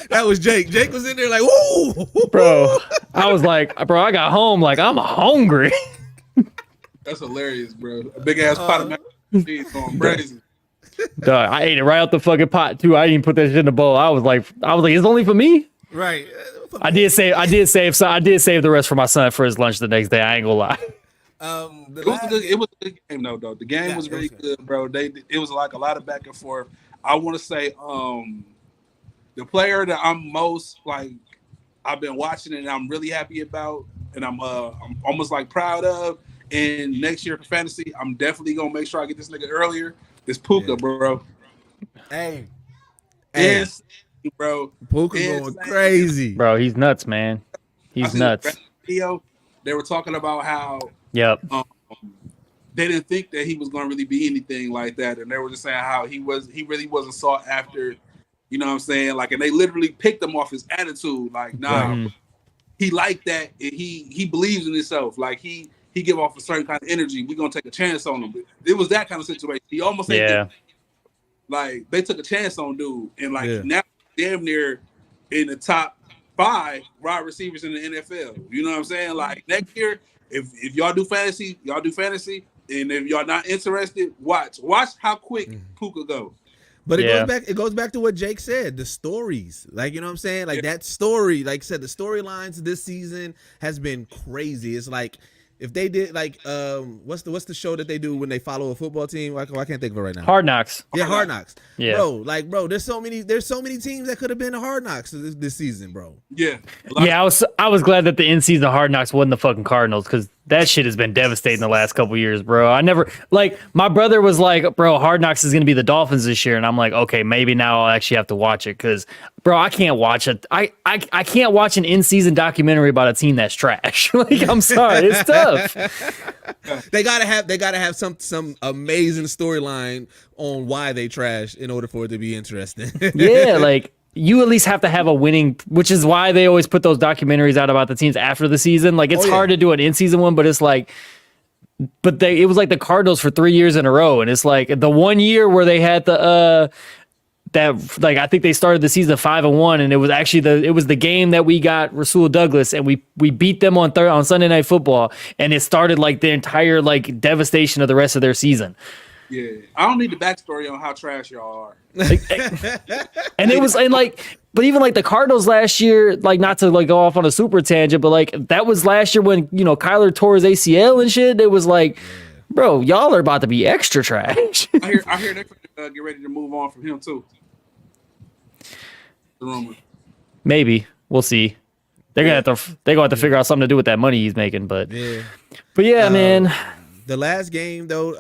That was Jake. Jake was in there like, woo! Bro, I was like, bro, I got home like I'm hungry. That's hilarious, bro. A big ass pot of mac and cheese going crazy. Duh, I ate it right out the fucking pot too. I didn't even put that shit in the bowl. I was like, it's only for me. Right. I did save the rest for my son for his lunch the next day. I ain't gonna lie. It was a good game though. The game was really good, bro. It was like a lot of back and forth. I want to say the player that I'm most like I've been watching and I'm really happy about and I'm almost like proud of. And next year for fantasy, I'm definitely gonna make sure I get this nigga earlier. It's Puka, bro. Hey, yes, bro. Puka going crazy, bro. He's nuts, man. He's nuts. Video, they were talking about how they didn't think that he was gonna really be anything like that, and they were just saying how he really wasn't sought after. You know what I'm saying? Like, and they literally picked him off his attitude. Like, nah, he liked that, and he believes in himself. Like he give off a certain kind of energy. We're gonna take a chance on him. But it was that kind of situation. He almost like they took a chance on dude, and like now damn near in the top 5 wide receivers in the NFL. You know what I'm saying? Like next year, if y'all do fantasy, and if y'all not interested, watch how quick Puka go. But it goes back to what Jake said, the stories. Like, you know what I'm saying? Like that story, like I said, the storylines this season has been crazy. It's like if they did like what's the show that they do when they follow a football team? Why can't think of it right now? Hard Knocks. Yeah, Hard Knocks. Yeah. Bro, there's so many teams that could have been the Hard Knocks this season, bro. Yeah. Yeah, I was glad that the in-season Hard Knocks wasn't the fucking Cardinals because that shit has been devastating the last couple years, bro. I never like my brother was like, bro, Hard Knocks is gonna be the Dolphins this year, and I'm like, okay, maybe now I'll actually have to watch it because, bro, I can't watch it. I can't watch an in-season documentary about a team that's trash. Like, I'm sorry, it's tough. They gotta have some amazing storyline on why they trash in order for it to be interesting. Yeah, like. You at least have to have a winning, which is why they always put those documentaries out about the teams after the season. Like, it's hard to do an in-season one, but it's like, it was like the Cardinals for 3 years in a row. And it's like the 1 year where they had I think they started the season 5-1, and it was actually it was the game that we got Rasul Douglas, and we beat them on Sunday Night Football, and it started like the entire like devastation of the rest of their season. Yeah, I don't need the backstory on how trash y'all are. And it was but even like the Cardinals last year, like not to like go off on a super tangent, but like that was last year when Kyler tore his ACL and shit. It was like, bro, y'all are about to be extra trash. I hear they get ready to move on from him too. The rumor. Maybe we'll see. They're gonna have to figure out something to do with that money he's making, but man. The last game though,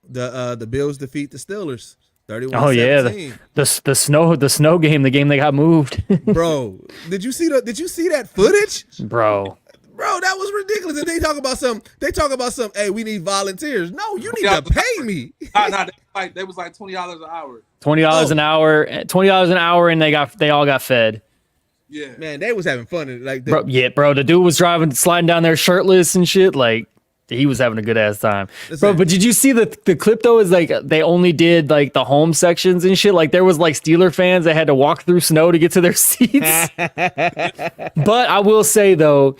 the Bills defeat the Steelers 31-17. Oh yeah, the snow game, the game they got moved. Bro, did you see that footage? Bro, that was ridiculous. And they talk about some. Hey, we need volunteers. No, you need to pay me. They was like $20 an hour. $20 an hour. $20 an hour, and they all got fed. Yeah, man, they was having fun. Like, bro, the dude was sliding down there shirtless and shit. Like, he was having a good ass time. Bro, but did you see the clip though? Is like they only did like the home sections and shit. Like there was like Steeler fans that had to walk through snow to get to their seats. But I will say though,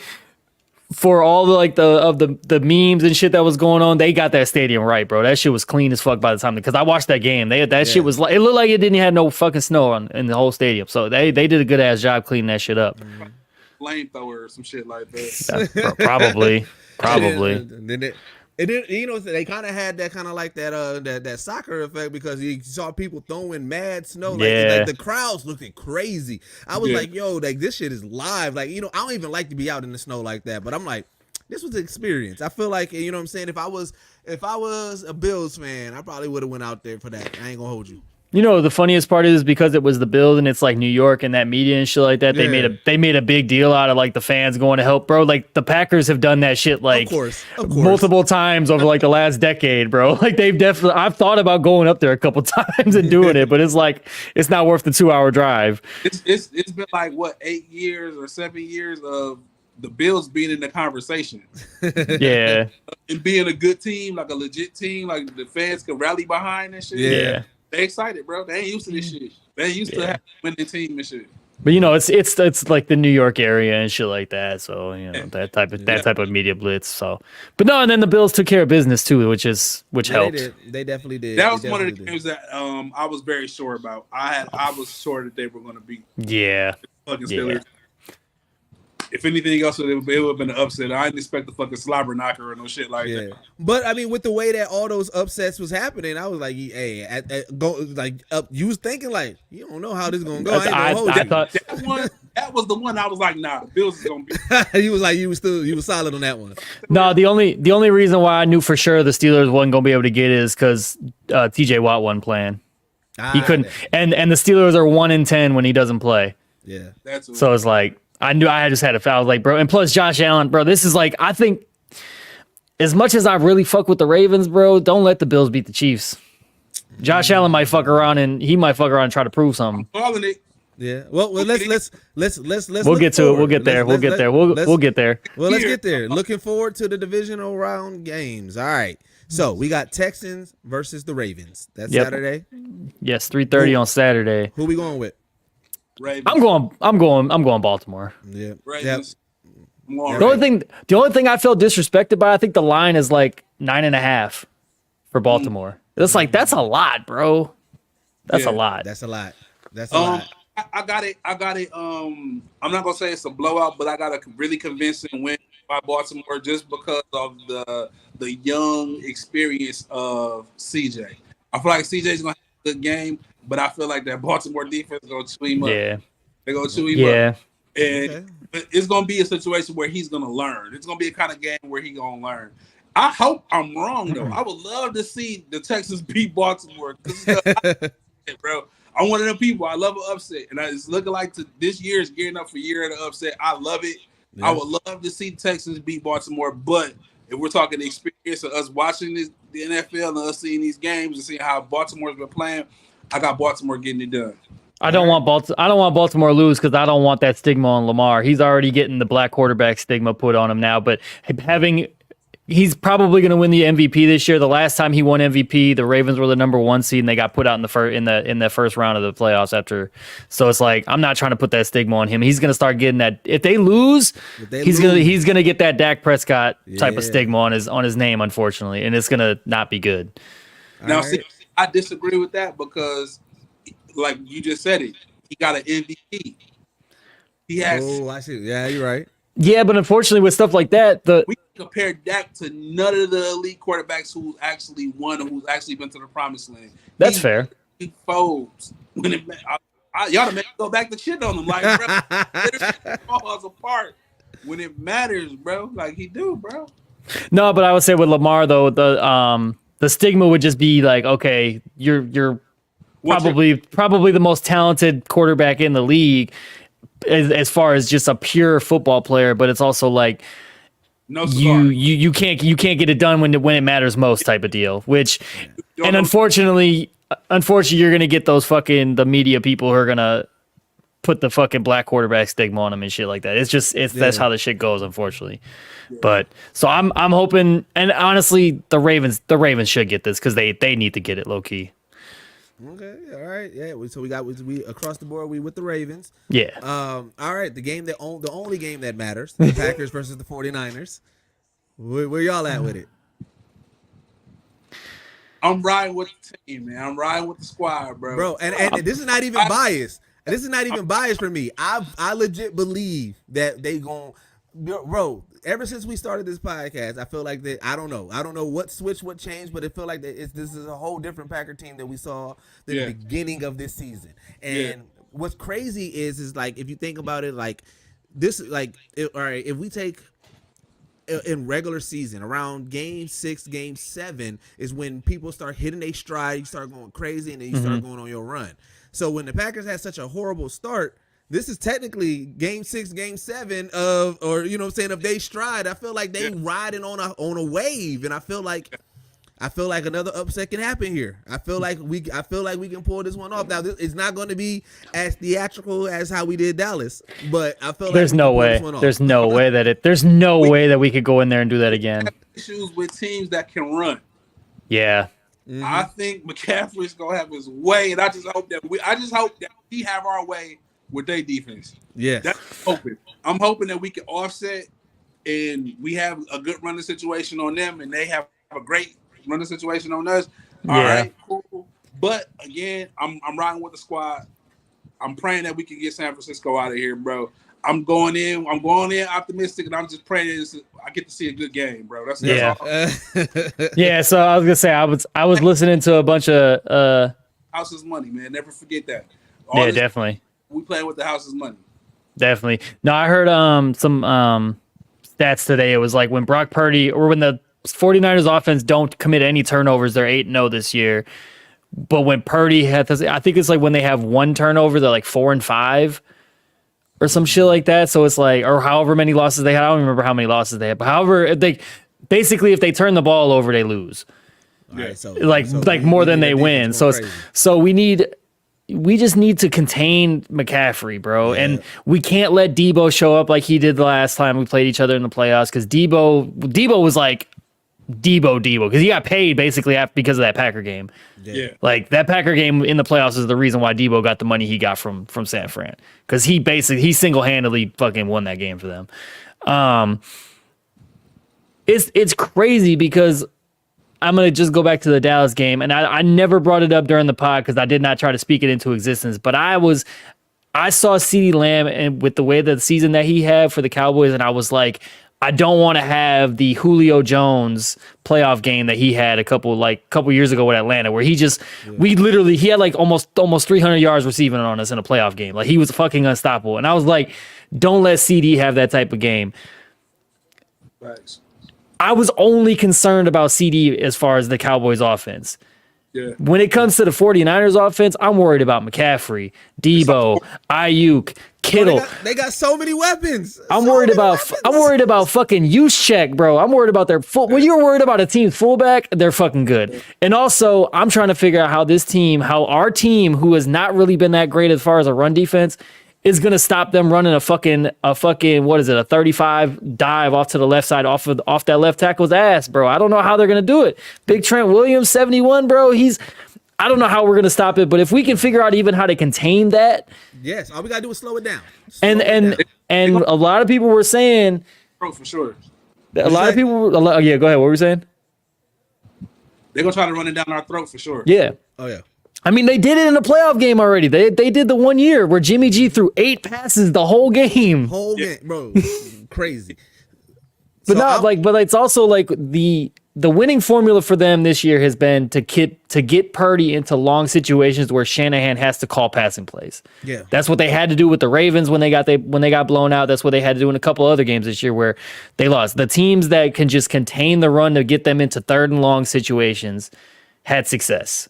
for all the memes and shit that was going on, they got that stadium right, bro. That shit was clean as fuck by the time, because I watched that game. Shit was like, it looked like it didn't have no fucking snow in the whole stadium. So they did a good ass job cleaning that shit up. Flamethrower or some shit like that. Probably. And then they kind of had that kind of like that soccer effect, because you saw people throwing mad snow. Like the crowds looked crazy. I was like, yo, like this shit is live. Like, I don't even like to be out in the snow like that, but I'm like, this was an experience. I feel like, what I'm saying, if I was a Bills fan, I probably would have went out there for that. I ain't gonna hold you. The funniest part is because it was the Bills and it's like New York and that media and shit like that. Yeah. They made a big deal out of like the fans going to help, bro. Like the Packers have done that shit like of course. multiple times over like the last decade, bro. Like I've thought about going up there a couple times and doing it, but it's like it's not worth the 2-hour drive. It's been like what 8 years or 7 years of the Bills being in the conversation. Yeah, and being a good team, like a legit team, like the fans can rally behind and shit. Yeah. They excited, bro. They ain't used to this shit. They ain't used to having a winning team and shit. But it's like the New York area and shit like that. So that type of media blitz. So, but no, and then the Bills took care of business too, which helped. They definitely did. That was one of the games that I was very sure about. I was sure that they were going to beat. Yeah. Fucking Steelers. If anything else, it would have been an upset. I didn't expect the fucking slobber knocker or no shit like that. But I mean, with the way that all those upsets was happening, I was like, "Hey, you was thinking like, you don't know how this is gonna go." I thought that was the one I was like, "Nah, the Bills is gonna be." You was solid on that one. No, the only reason why I knew for sure the Steelers wasn't gonna be able to get it is because T.J. Watt wasn't playing. He couldn't, and the Steelers are 1-10 when he doesn't play. Yeah, so it's like. I knew I just had a foul, like, bro. And plus, Josh Allen, bro, this is like, I think, as much as I really fuck with the Ravens, bro, don't let the Bills beat the Chiefs. Josh Allen might fuck around and try to prove something. I'm calling it. Yeah. Well, let's. We'll get to it. We'll get there. We'll get there. We'll get there. Well, let's get there. Looking forward to the divisional round games. All right. So we got Texans versus the Ravens. That's Saturday. Yes, 3:30 on Saturday. Who we going with? Ravens. I'm going Baltimore. Yeah. Ravens. Yep. The only thing I feel disrespected by, I think the line is like 9.5 for Baltimore. It's like that's a lot, bro. That's a lot. That's a lot. I got it. I'm not gonna say it's a blowout, but I got a really convincing win by Baltimore just because of the young experience of CJ. I feel like CJ's gonna have a good game. But I feel like that Baltimore defense is going to chew him up. Yeah. They're going to chew him up. And it's going to be a situation where he's going to learn. It's going to be a kind of game where he's going to learn. I hope I'm wrong, though. I would love to see the Texans beat Baltimore. Bro, I'm one of them people. I love an upset. And it's looking like this year is gearing up for year of the upset. I love it. Yeah. I would love to see Texans beat Baltimore. But if we're talking the experience of us watching the NFL and us seeing these games and seeing how Baltimore's been playing, I got Baltimore getting it done. I don't want Baltimore to lose because I don't want that stigma on Lamar. He's already getting the black quarterback stigma put on him now. But he's probably going to win the MVP this year. The last time he won MVP, the Ravens were the number 1 seed and they got put out in the first round of the playoffs after. So it's like I'm not trying to put that stigma on him. He's going to start getting that. If they lose, he's going to get that Dak Prescott type of stigma on his name, unfortunately, and it's going to not be good. Now, see, I disagree with that because, like you just said it, he got an MVP. He has. Oh, I see. Yeah, you're right. Yeah, but unfortunately, with stuff like that, we compare Dak to none of the elite quarterbacks who's actually won or who's actually been to the promised land. That's fair. He folds when y'all make go back to shit on him, like bro, it falls apart when it matters, bro. Like he do, bro. No, but I would say with Lamar though, the stigma would just be like, okay, you're probably the most talented quarterback in the league as far as just a pure football player, but it's also like you can't get it done when it matters most type of deal. Which, and unfortunately, you're gonna get those the media people who are gonna put the fucking black quarterback stigma on them and shit like that. That's how the shit goes, unfortunately. Yeah. But so I'm hoping, and honestly, the Ravens should get this because they need to get it low key. Okay, all right, yeah. So we across the board. We with the Ravens. Yeah. All right. The only game that matters: the Packers versus the 49ers. Where y'all at with it? I'm riding with the team, man. I'm riding with the squad, bro. Bro, and this is not even biased. This is not even biased for me. I legit believe that they gon', bro. Ever since we started this podcast, I feel like that. I don't know what switched, what changed, but it felt like that this is a whole different Packer team that we saw the beginning of this season. And what's crazy is like if you think about it, like this, like all right, if we take in regular season around game 6, game 7 is when people start hitting their stride, you start going crazy, and then you start going on your run. So when the Packers had such a horrible start, this is technically game 6, game 7 of, or you know what I'm saying, of they stride. I feel like they riding on a wave, and I feel like another upset can happen here. I feel like we can pull this one off. Now it's not going to be as theatrical as how we did Dallas, but I feel like there's no way that we could go in there and do that again. Issues with teams that can run. Yeah. Mm-hmm. I think McCaffrey's gonna have his way, and I just hope that we have our way with their defense. Yes. That's hoping. I'm hoping that we can offset and we have a good running situation on them and they have a great running situation on us. All right, cool. But again, I'm riding with the squad. I'm praying that we can get San Francisco out of here, bro. I'm going in optimistic, and I'm just praying I get to see a good game, bro. That's all. Yeah. So I was gonna say I was listening to a bunch of house's money, man. Never forget that. Definitely. We playing with the house's money. Definitely. No, I heard some stats today. It was like when Brock Purdy or when the 49ers offense don't commit any turnovers, they're 8-0 this year. But when Purdy has, I think it's like when they have one turnover, they're like 4-5 or some shit like that. So it's like, or however many losses they had. I don't remember how many losses they had, but however, if they turn the ball over, they lose. Right, so more than they win. So we just need to contain McCaffrey, bro. Yeah. And we can't let Debo show up like he did the last time we played each other in the playoffs. Cause Debo was like Debo, because he got paid basically because of that Packer game. Yeah. Like that Packer game in the playoffs is the reason why Debo got the money he got from San Fran. Cause he single-handedly fucking won that game for them. It's crazy because I'm going to just go back to the Dallas game. And I never brought it up during the pod because I did not try to speak it into existence. But I saw CeeDee Lamb and with the way that the season that he had for the Cowboys, and I was like, I don't want to have the Julio Jones playoff game that he had a couple years ago with Atlanta, where he had like almost 300 yards receiving on us in a playoff game. Like he was fucking unstoppable. And I was like, don't let CD have that type of game. Thanks. I was only concerned about CD as far as the Cowboys offense. Yeah. When it comes to the 49ers offense, I'm worried about McCaffrey, Debo, Ayuk, Kittle. They got so many weapons. I'm worried about fucking Juszczyk, bro. I'm worried about their when you're worried about a team's fullback, they're fucking good. And also, I'm trying to figure out how our team, who has not really been that great as far as a run defense, is gonna stop them running a fucking what is it, a 35 dive off to the left side off that left tackle's ass, bro. I don't know how they're gonna do it. Big Trent Williams, 71, bro. I don't know how we're gonna stop it, but if we can figure out even how to contain that, yes, all we gotta do is slow it down. And a lot of people were saying, bro, for sure. Go ahead. What were we saying? They're gonna try to run it down our throat for sure. Yeah. Oh yeah. I mean, they did it in a playoff game already. They did the 1 year where Jimmy G threw 8 passes the whole game. Bro, crazy. But but it's also like the winning formula for them this year has been to get Purdy into long situations where Shanahan has to call passing plays. Yeah, that's what they had to do with the Ravens when they got blown out. That's what they had to do in a couple other games this year where they lost. The teams that can just contain the run to get them into third and long situations had success.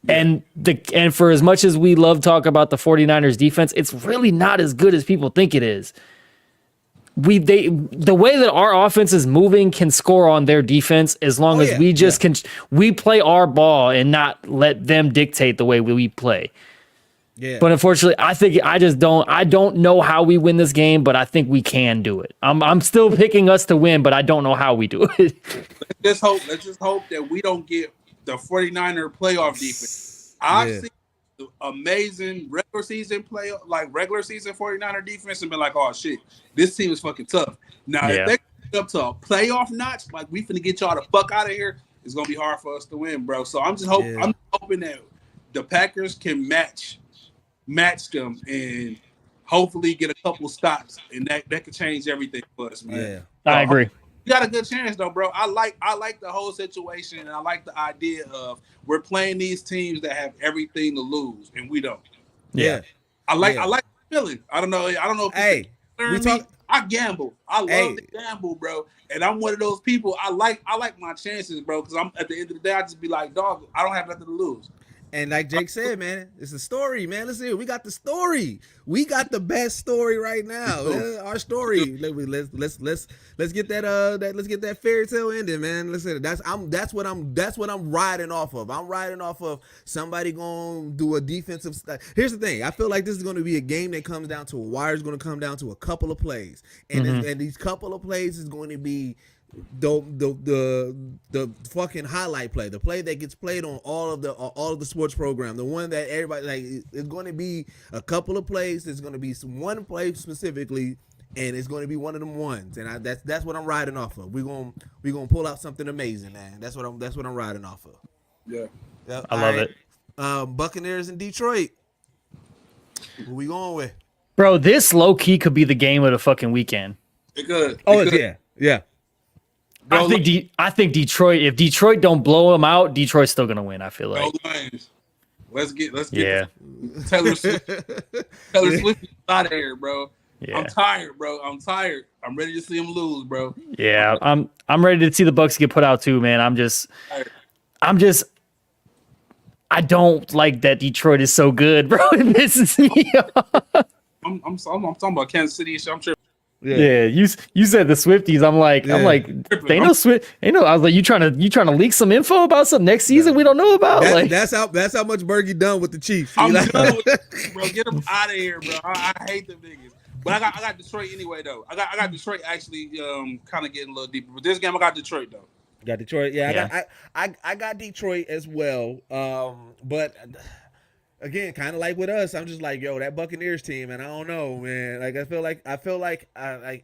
Yeah. And for as much as we love talk about the 49ers defense, it's really not as good as people think it is. The way that our offense is moving can score on their defense as long as we play our ball and not let them dictate the way we play. Yeah. But unfortunately, I don't know how we win this game, but I think we can do it. I'm still picking us to win, but I don't know how we do it. Let's just hope that we don't get the 49er playoff defense. I've seen amazing regular season 49er defense and been like, oh shit, this team is fucking tough. Now if they get up to a playoff notch, like we finna get y'all the fuck out of here, it's gonna be hard for us to win, bro. So I'm hoping that the Packers can match them and hopefully get a couple stops, and that could change everything for us, man. Yeah, I agree. You got a good chance though, bro. I like the whole situation, and I like the idea of we're playing these teams that have everything to lose, and we don't. Yeah. I like the feeling. I don't know. If I gamble. I love to gamble, bro. And I'm one of those people. I like my chances, bro. Because I'm at the end of the day, I just be like, dog, I don't have nothing to lose. And like Jake said, man, it's a story, man. Listen, we got the story. We got the best story right now. Our story. Let's get that fairy tale ending, man. Listen, that's what I'm riding off of. I'm riding off of somebody gonna do a defensive. Here's the thing. I feel like this is going to be a game that comes down to a wire. Is going to come down to a couple of plays, and these couple of plays is going to be the fucking highlight play, the play that gets played on all of the sports program, the one that everybody like, it's going to be a couple of plays. There's going to be one play specifically, and it's going to be one of them ones. And that's what I'm riding off of. We're gonna pull out something amazing, man. That's what I'm riding off of. Yeah, I love it. Buccaneers in Detroit. Who we going with? Bro, this low key could be the game of the fucking weekend. it could. Yeah. Bro, I think Detroit. If Detroit don't blow them out, Detroit's still gonna win. I feel like. Let's get Yeah. Taylor Swift out of here, bro. Yeah. I'm tired, bro. I'm ready to see him lose, bro. Yeah, I'm ready to see the Bucks get put out too, man. I don't like that Detroit is so good, bro. It pisses me off. I'm talking about Kansas City and shit. I'm tripping. Yeah, you said the Swifties. I'm like, they know Swift. They know. I was like, you trying to leak some info about some next season we don't know about? That's how much Burgie done with the Chiefs. I'm done with it, bro. Get them out of here, bro. I hate them niggas. But I got Detroit anyway, though. I got Detroit actually kind of getting a little deeper. But this game, I got Detroit though. Got Detroit. Yeah. I got Detroit as well. But again, kind of like with us, I'm just like, yo, that Buccaneers team, and I don't know, man. Like I feel like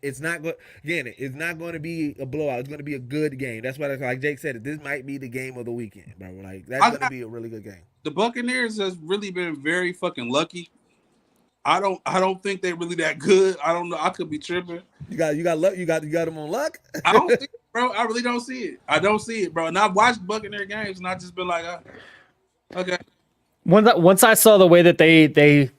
it's not good. Again, it's not going to be a blowout. It's going to be a good game. That's why, like Jake said, this might be the game of the weekend, bro. Like that's going to be a really good game. The Buccaneers has really been very fucking lucky. I don't think they're really that good. I don't know. I could be tripping. You got luck. You got them on luck. I don't see it, bro. I really don't see it. I don't see it, bro. And I've watched Buccaneer games, and I just been like, okay. Once I saw the way that they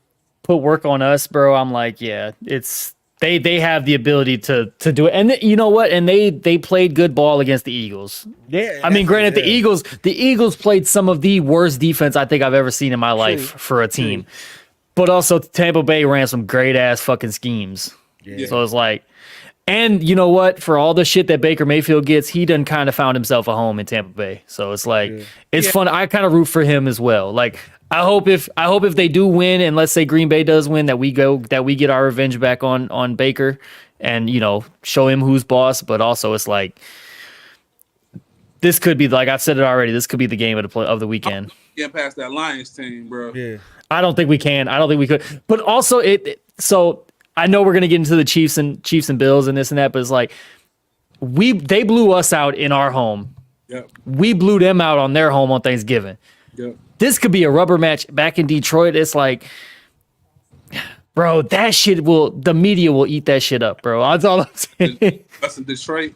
put work on us, bro, I'm like, yeah, it's they have the ability to do it. And you know what? And they played good ball against the Eagles. Yeah. I mean, granted, the Eagles played some of the worst defense I think I've ever seen in my life for a team. But also Tampa Bay ran some great ass fucking schemes. Yeah. So it's like, and you know what? For all the shit that Baker Mayfield gets, he done kind of found himself a home in Tampa Bay. So it's like, it's fun. I kind of root for him as well. Like, I hope if they do win, and let's say Green Bay does win, that we get our revenge back on Baker, and show him who's boss. But also, it's like, this could be, like I've said it already, this could be the game of the weekend. Get past that Lions team, bro. Yeah. I don't think we can. I don't think we could. But also, so I know we're gonna get into the Chiefs and Bills and this and that, but it's like they blew us out in our home. Yep. We blew them out on their home on Thanksgiving. Yep. This could be a rubber match back in Detroit. It's like, bro, the media will eat that shit up, bro. That's all I'm saying. That's a Detroit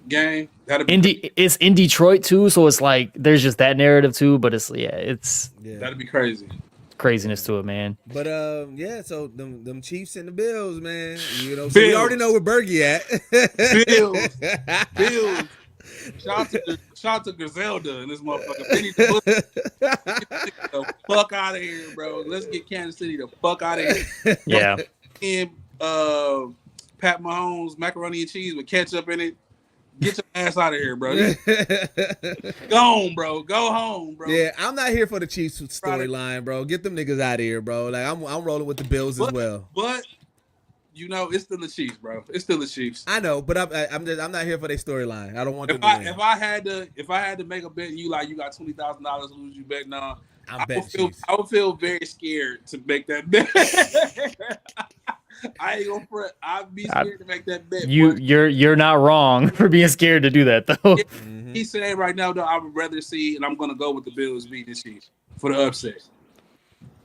game. It's in Detroit too, so it's like there's just that narrative too. But that'd be crazy. Craziness to it, man. But so them Chiefs and the Bills, man. So we already know where Burgie at. Bills. Shout out to Griselda and this motherfucker. They need to get the fuck out of here, bro. Let's get Kansas City the fuck out of here. Yeah. And Pat Mahomes macaroni and cheese with ketchup in it. Get your ass out of here, bro. Go home, bro. Go home, bro. Yeah, I'm not here for the Chiefs storyline, bro. Get them niggas out of here, bro. Like I'm rolling with the Bills as well. But it's still the Chiefs, bro. It's still the Chiefs. I know, but I'm not here for their storyline. I don't want them to win. If I had to make a bet, you got $20,000 to lose, you betting on. I would feel very scared to make that bet. I ain't gonna front. I'd be scared to make that bet. You're not wrong for being scared to do that though. He's saying right now though, I would rather see, and I'm gonna go with the Bills beating the Chiefs for the upset.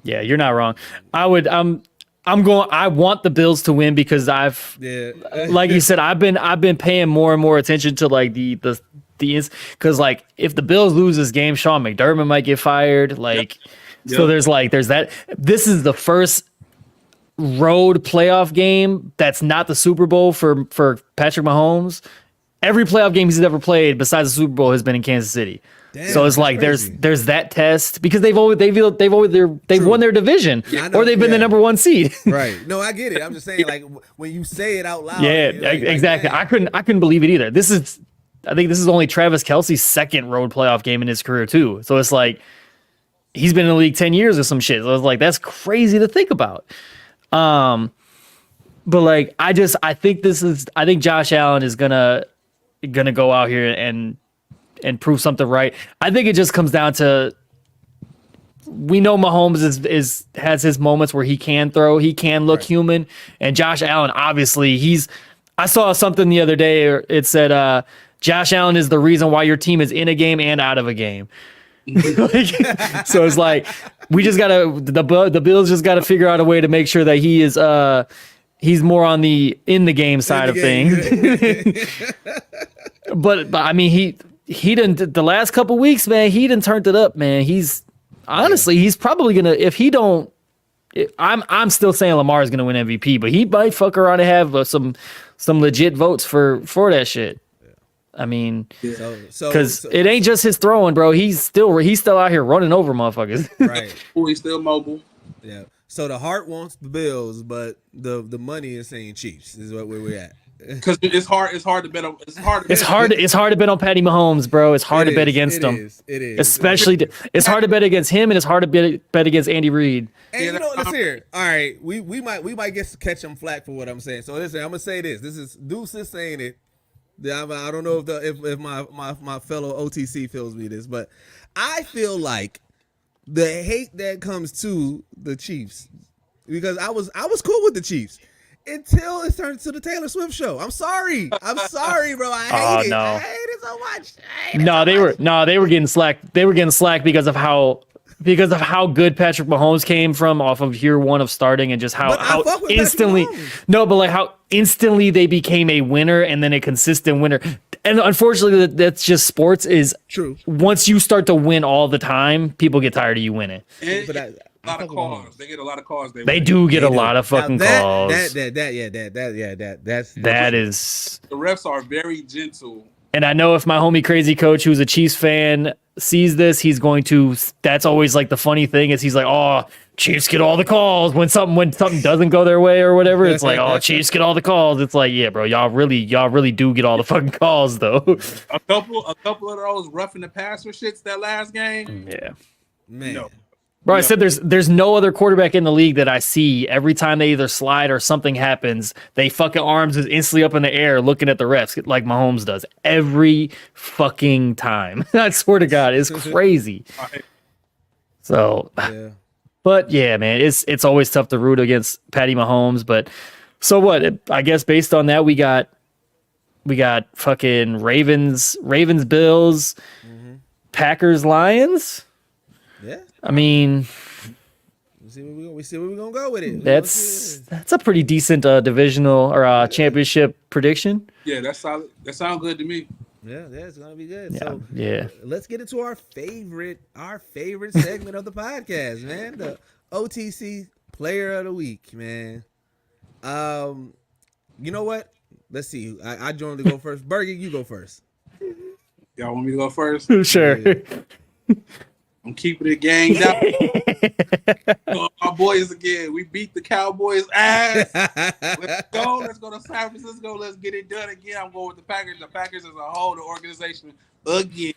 Yeah, you're not wrong. I want the Bills to win because like you said, I've been paying more and more attention to like the because like if the Bills lose this game, Sean McDermott might get fired. Like, so there's that. This is the first road playoff game that's not the Super Bowl for Patrick Mahomes. Every playoff game he's ever played besides the Super Bowl has been in Kansas City. Damn, so it's like there's that test because they've won their division or they've been the number one seed. Right. No, I get it. I'm just saying, like when you say it out loud. Yeah, exactly. I couldn't believe it either. I think this is only Travis Kelce's second road playoff game in his career too. So it's like he's been in the league 10 years or some shit. So it's like that's crazy to think about. But like I think Josh Allen is gonna gonna go out here and prove something right. I think it just comes down to, we know Mahomes has his moments where he can throw, he can look human, and Josh Allen, obviously, I saw something the other day. It said Josh Allen is the reason why your team is in a game and out of a game. So it's like, we just gotta, the Bills just gotta figure out a way to make sure that he is he's more on the in the game side of things. But I mean, he didn't, the last couple weeks, man, he done turned it up, man. He's probably gonna, if he don't, I'm still saying Lamar is gonna win MVP, but he might fuck around and have some legit votes for that shit. I mean, because it ain't just his throwing, bro. He's still out here running over motherfuckers. Right. He's still mobile. Yeah. So the heart wants the Bills, but the money is saying Chiefs. Is what where we're at. Because it's hard to bet on. It's hard to bet on Patty Mahomes, bro. It's hard to bet against him. It is. Especially, it's hard to bet against him, and it's hard to bet against Andy Reid. And you know, let's hear. All right, we might catch him flack for what I'm saying. So listen, I'm gonna say this. This is Deuces saying it. I don't know if my fellow OTC feels me this, but I feel like the hate that comes to the Chiefs, because I was cool with the Chiefs until it turned to the Taylor Swift show. I'm sorry, bro. I hate it. No. I hate it so much. They were getting slack. They were getting slack because of how good Patrick Mahomes came from off of year one of starting, and just how instantly how instantly they became a winner and then a consistent winner. And unfortunately, that's just sports is true. Once you start to win all the time, people get tired of you winning. And a lot of calls. They get a lot of calls. They do get a lot of fucking calls. That's the refs are very gentle. And I know if my homie Crazy Coach, who's a Chiefs fan, sees this, he's going to. That's always like the funny thing is he's like, oh, Chiefs get all the calls when something doesn't go their way or whatever. It's like, oh, Chiefs get all the calls. It's like, yeah, bro, y'all really do get all the fucking calls though. A couple of those roughing the passer shits that last game. Yeah, man. No. Bro, I said there's no other quarterback in the league that I see every time they either slide or something happens, they fucking arms is instantly up in the air looking at the refs like Mahomes does every fucking time. I swear to God, it's crazy. So, yeah. But yeah, man, it's always tough to root against Patty Mahomes. But so what? I guess based on that, we got fucking Ravens, Bills, Packers, Lions. Yeah. I mean, we see where we're gonna go with it. That's a pretty decent divisional or championship prediction. Yeah, that's solid. That sounds good to me. Yeah, it's gonna be good. Yeah, So let's get into our favorite segment of the podcast, man. The OTC Player of the Week, man. You know what? Let's see. I joined to go first. Burgie, you go first. Y'all want me to go first? Sure. Yeah. I'm keeping it ganged up. Our boys again. We beat the Cowboys' ass. Let's go. Let's go to San Francisco. Let's get it done again. I'm going with the Packers. The Packers as a whole, the organization again.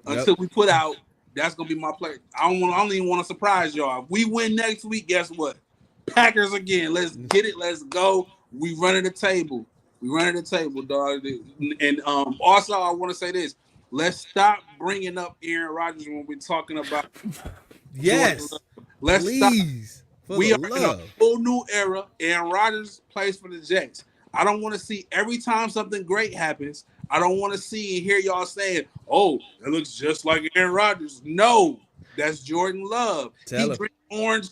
Until we put out, that's gonna be my play. I don't even want to surprise y'all. If we win next week, guess what? Packers again. Let's get it. Let's go. We running the table. Dog. And also, I want to say this. Let's stop bringing up Aaron Rodgers when we're talking about. Yes. Let's please. Stop. We are in a whole new era. Aaron Rodgers plays for the Jets. I don't want to see every time something great happens. I don't want to see and hear y'all saying, "Oh, it looks just like Aaron Rodgers." No, that's Jordan Love. He drinks orange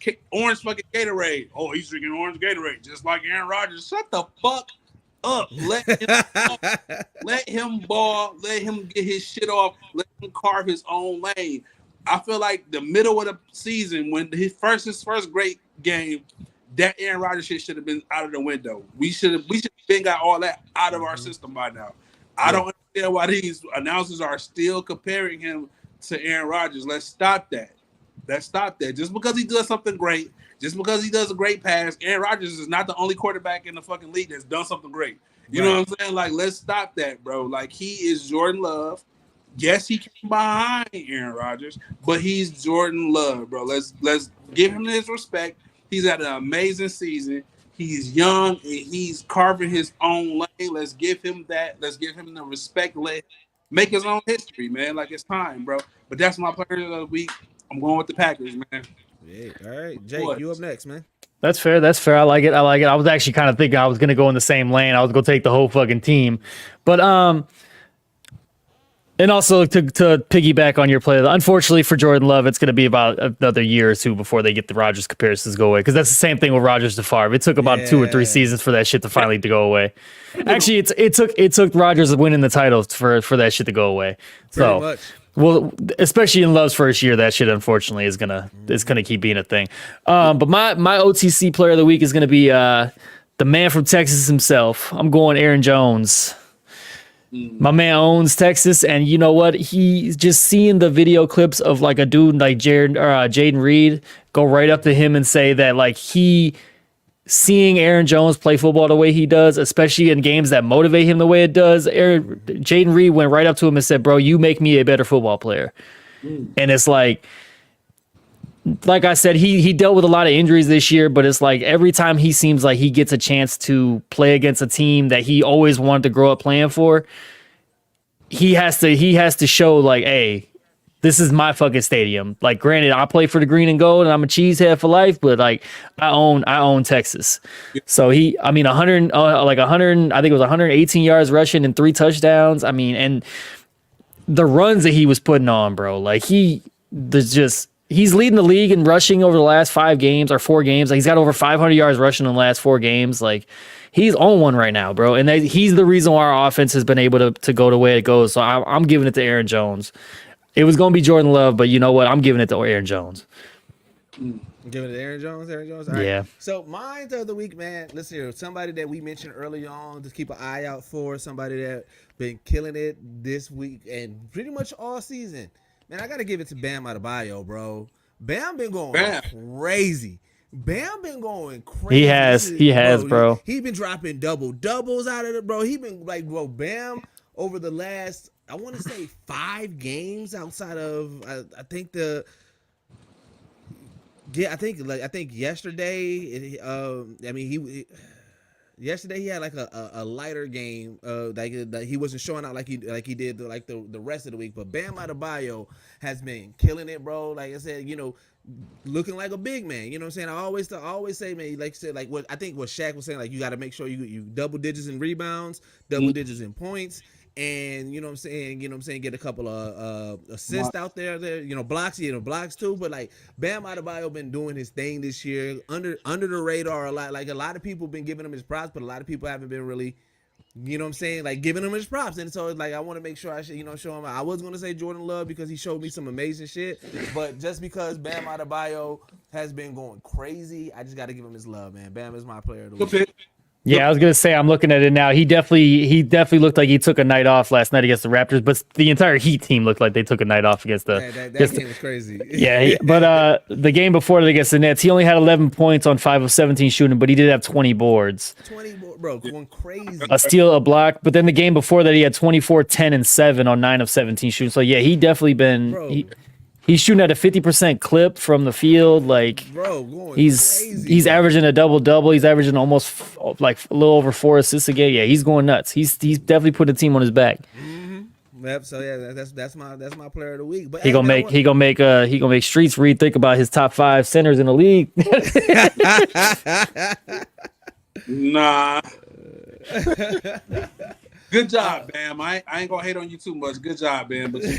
fucking Gatorade. Oh, he's drinking orange Gatorade just like Aaron Rodgers. Shut the fuck up. Let him ball. Let him get his shit off. Let him carve his own lane. I feel like the middle of the season, when his first great game, that Aaron Rodgers shit should have been out of the window. We should have been got all that out of our system by now. I don't understand why these announcers are still comparing him to Aaron Rodgers. Let's stop that. Just because he does something great, just because he does a great pass, Aaron Rodgers is not the only quarterback in the fucking league that's done something great. You know what I'm saying? Like, let's stop that, bro. Like, he is Jordan Love. Yes, he came behind Aaron Rodgers, but he's Jordan Love, bro. Let's give him his respect. He's had an amazing season. He's young and he's carving his own lane. Let's give him that. Let's give him the respect. Let make his own history, man. Like it's time, bro. But that's my player of the week. I'm going with the Packers, man. Yeah. All right, Jake, you up next, man. That's fair. That's fair. I like it. I was actually kind of thinking I was gonna go in the same lane. I was gonna take the whole fucking team, but and also to piggyback on your play, unfortunately for Jordan Love, it's going to be about another year or two before they get the Rodgers comparisons go away. Because that's the same thing with Rodgers to Favre. It took about 2 or 3 seasons for that shit to finally to go away. Actually, it took Rodgers winning the title for that shit to go away. Pretty much. Well, especially in Love's first year, that shit unfortunately is gonna keep being a thing. But my OTC player of the week is gonna be the man from Texas himself. I'm going Aaron Jones. My man owns Texas, and you know what? He's just seeing the video clips of like a dude like Jaden Reed go right up to him and say that like seeing Aaron Jones play football the way he does, especially in games that motivate him the way it does. Jaden Reed went right up to him and said, "Bro, you make me a better football player." And it's like I said, he dealt with a lot of injuries this year, but it's like every time he seems like he gets a chance to play against a team that he always wanted to grow up playing for, he has to show like, hey, this is my fucking stadium. Like, granted, I play for the green and gold and I'm a cheesehead for life, but like I own Texas. So 100, I think it was 118 yards rushing and 3 touchdowns. I mean, and the runs that he was putting on, bro, like he's leading the league in rushing over the last 5 games or 4 games. Like, he's got over 500 yards rushing in the last 4 games. Like, he's on one right now, bro. And he's the reason why our offense has been able to go the way it goes. So I'm giving it to Aaron Jones. It was going to be Jordan Love, but you know what? I'm giving it to Aaron Jones. Giving it to Aaron Jones? All right. Yeah. So mine of the week, man, listen here. Somebody that we mentioned early on to keep an eye out for. Somebody that been killing it this week and pretty much all season. Man, I got to give it to Bam Adebayo, bro. Bam been going crazy. Bam been going crazy. He has, bro. He been dropping doubles out of it, bro. He been like, bro, Bam over the last, I want to say 5 games outside of, I think yesterday, yesterday he had like a lighter game, like he wasn't showing out like he did like the rest of the week. But Bam Adebayo has been killing it, bro. Like I said, looking like a big man. You know what I'm saying? I always say, man, like I said, like what Shaq was saying, like you got to make sure you double digits in rebounds, double digits in points. And you know what I'm saying, get a couple of assists out there, blocks too. But like Bam Adebayo been doing his thing this year under the radar a lot. Like a lot of people been giving him his props, but a lot of people haven't been really, you know what I'm saying, like giving him his props. And so it's like I want to make sure I should, show him. I was gonna say Jordan Love because he showed me some amazing shit, but just because Bam Adebayo has been going crazy, I just got to give him his love, man. Bam is my player of the week. Yeah, I was gonna say I'm looking at it now. He definitely looked like he took a night off last night against the Raptors, but the entire Heat team looked like they took a night off against the. Man, that game was crazy. Yeah, but the game before that against the Nets, he only had 11 points on 5 of 17 shooting, but he did have 20 boards. 20 boards, bro, going crazy. A steal, a block, but then the game before that, he had 24, 10, and 7 on 9 of 17 shooting. So yeah, he definitely been. He's shooting at a 50% clip from the field. Like, bro, going he's crazy, averaging a double-double. He's averaging almost like a little over 4 assists a game. Yeah, he's going nuts. He's definitely put the team on his back. Mm-hmm. Yep. So yeah, that's my player of the week. But he gonna make Streetz rethink about his top 5 centers in the league. Nah. Good job, Bam. I ain't gonna hate on you too much. Good job, Bam. But you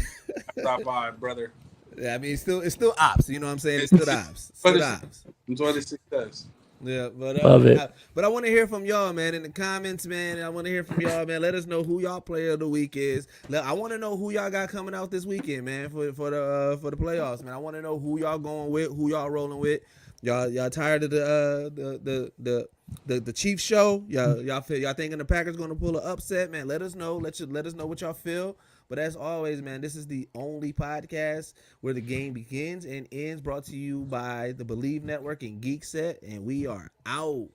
top 5, brother. Yeah, I mean, it's still ops. You know what I'm saying? It's still ops. Still ops. Enjoy the success. Yeah, but love it. But I want to hear from y'all, man, in the comments, man. I want to hear from y'all, man. Let us know who y'all player of the week is. I want to know who y'all got coming out this weekend, man, for the playoffs, man. I want to know who y'all going with, who y'all rolling with. Y'all tired of the Chiefs show? Y'all thinking the Packers gonna pull an upset, man? Let us know. Let us know what y'all feel. But as always, man, this is the only podcast where the game begins and ends, brought to you by the BLEAV Network and Geekset, and we are out.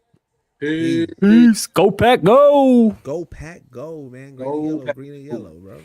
Peace. Go Pack, go. Go Pack, go, man. Green and yellow, bro.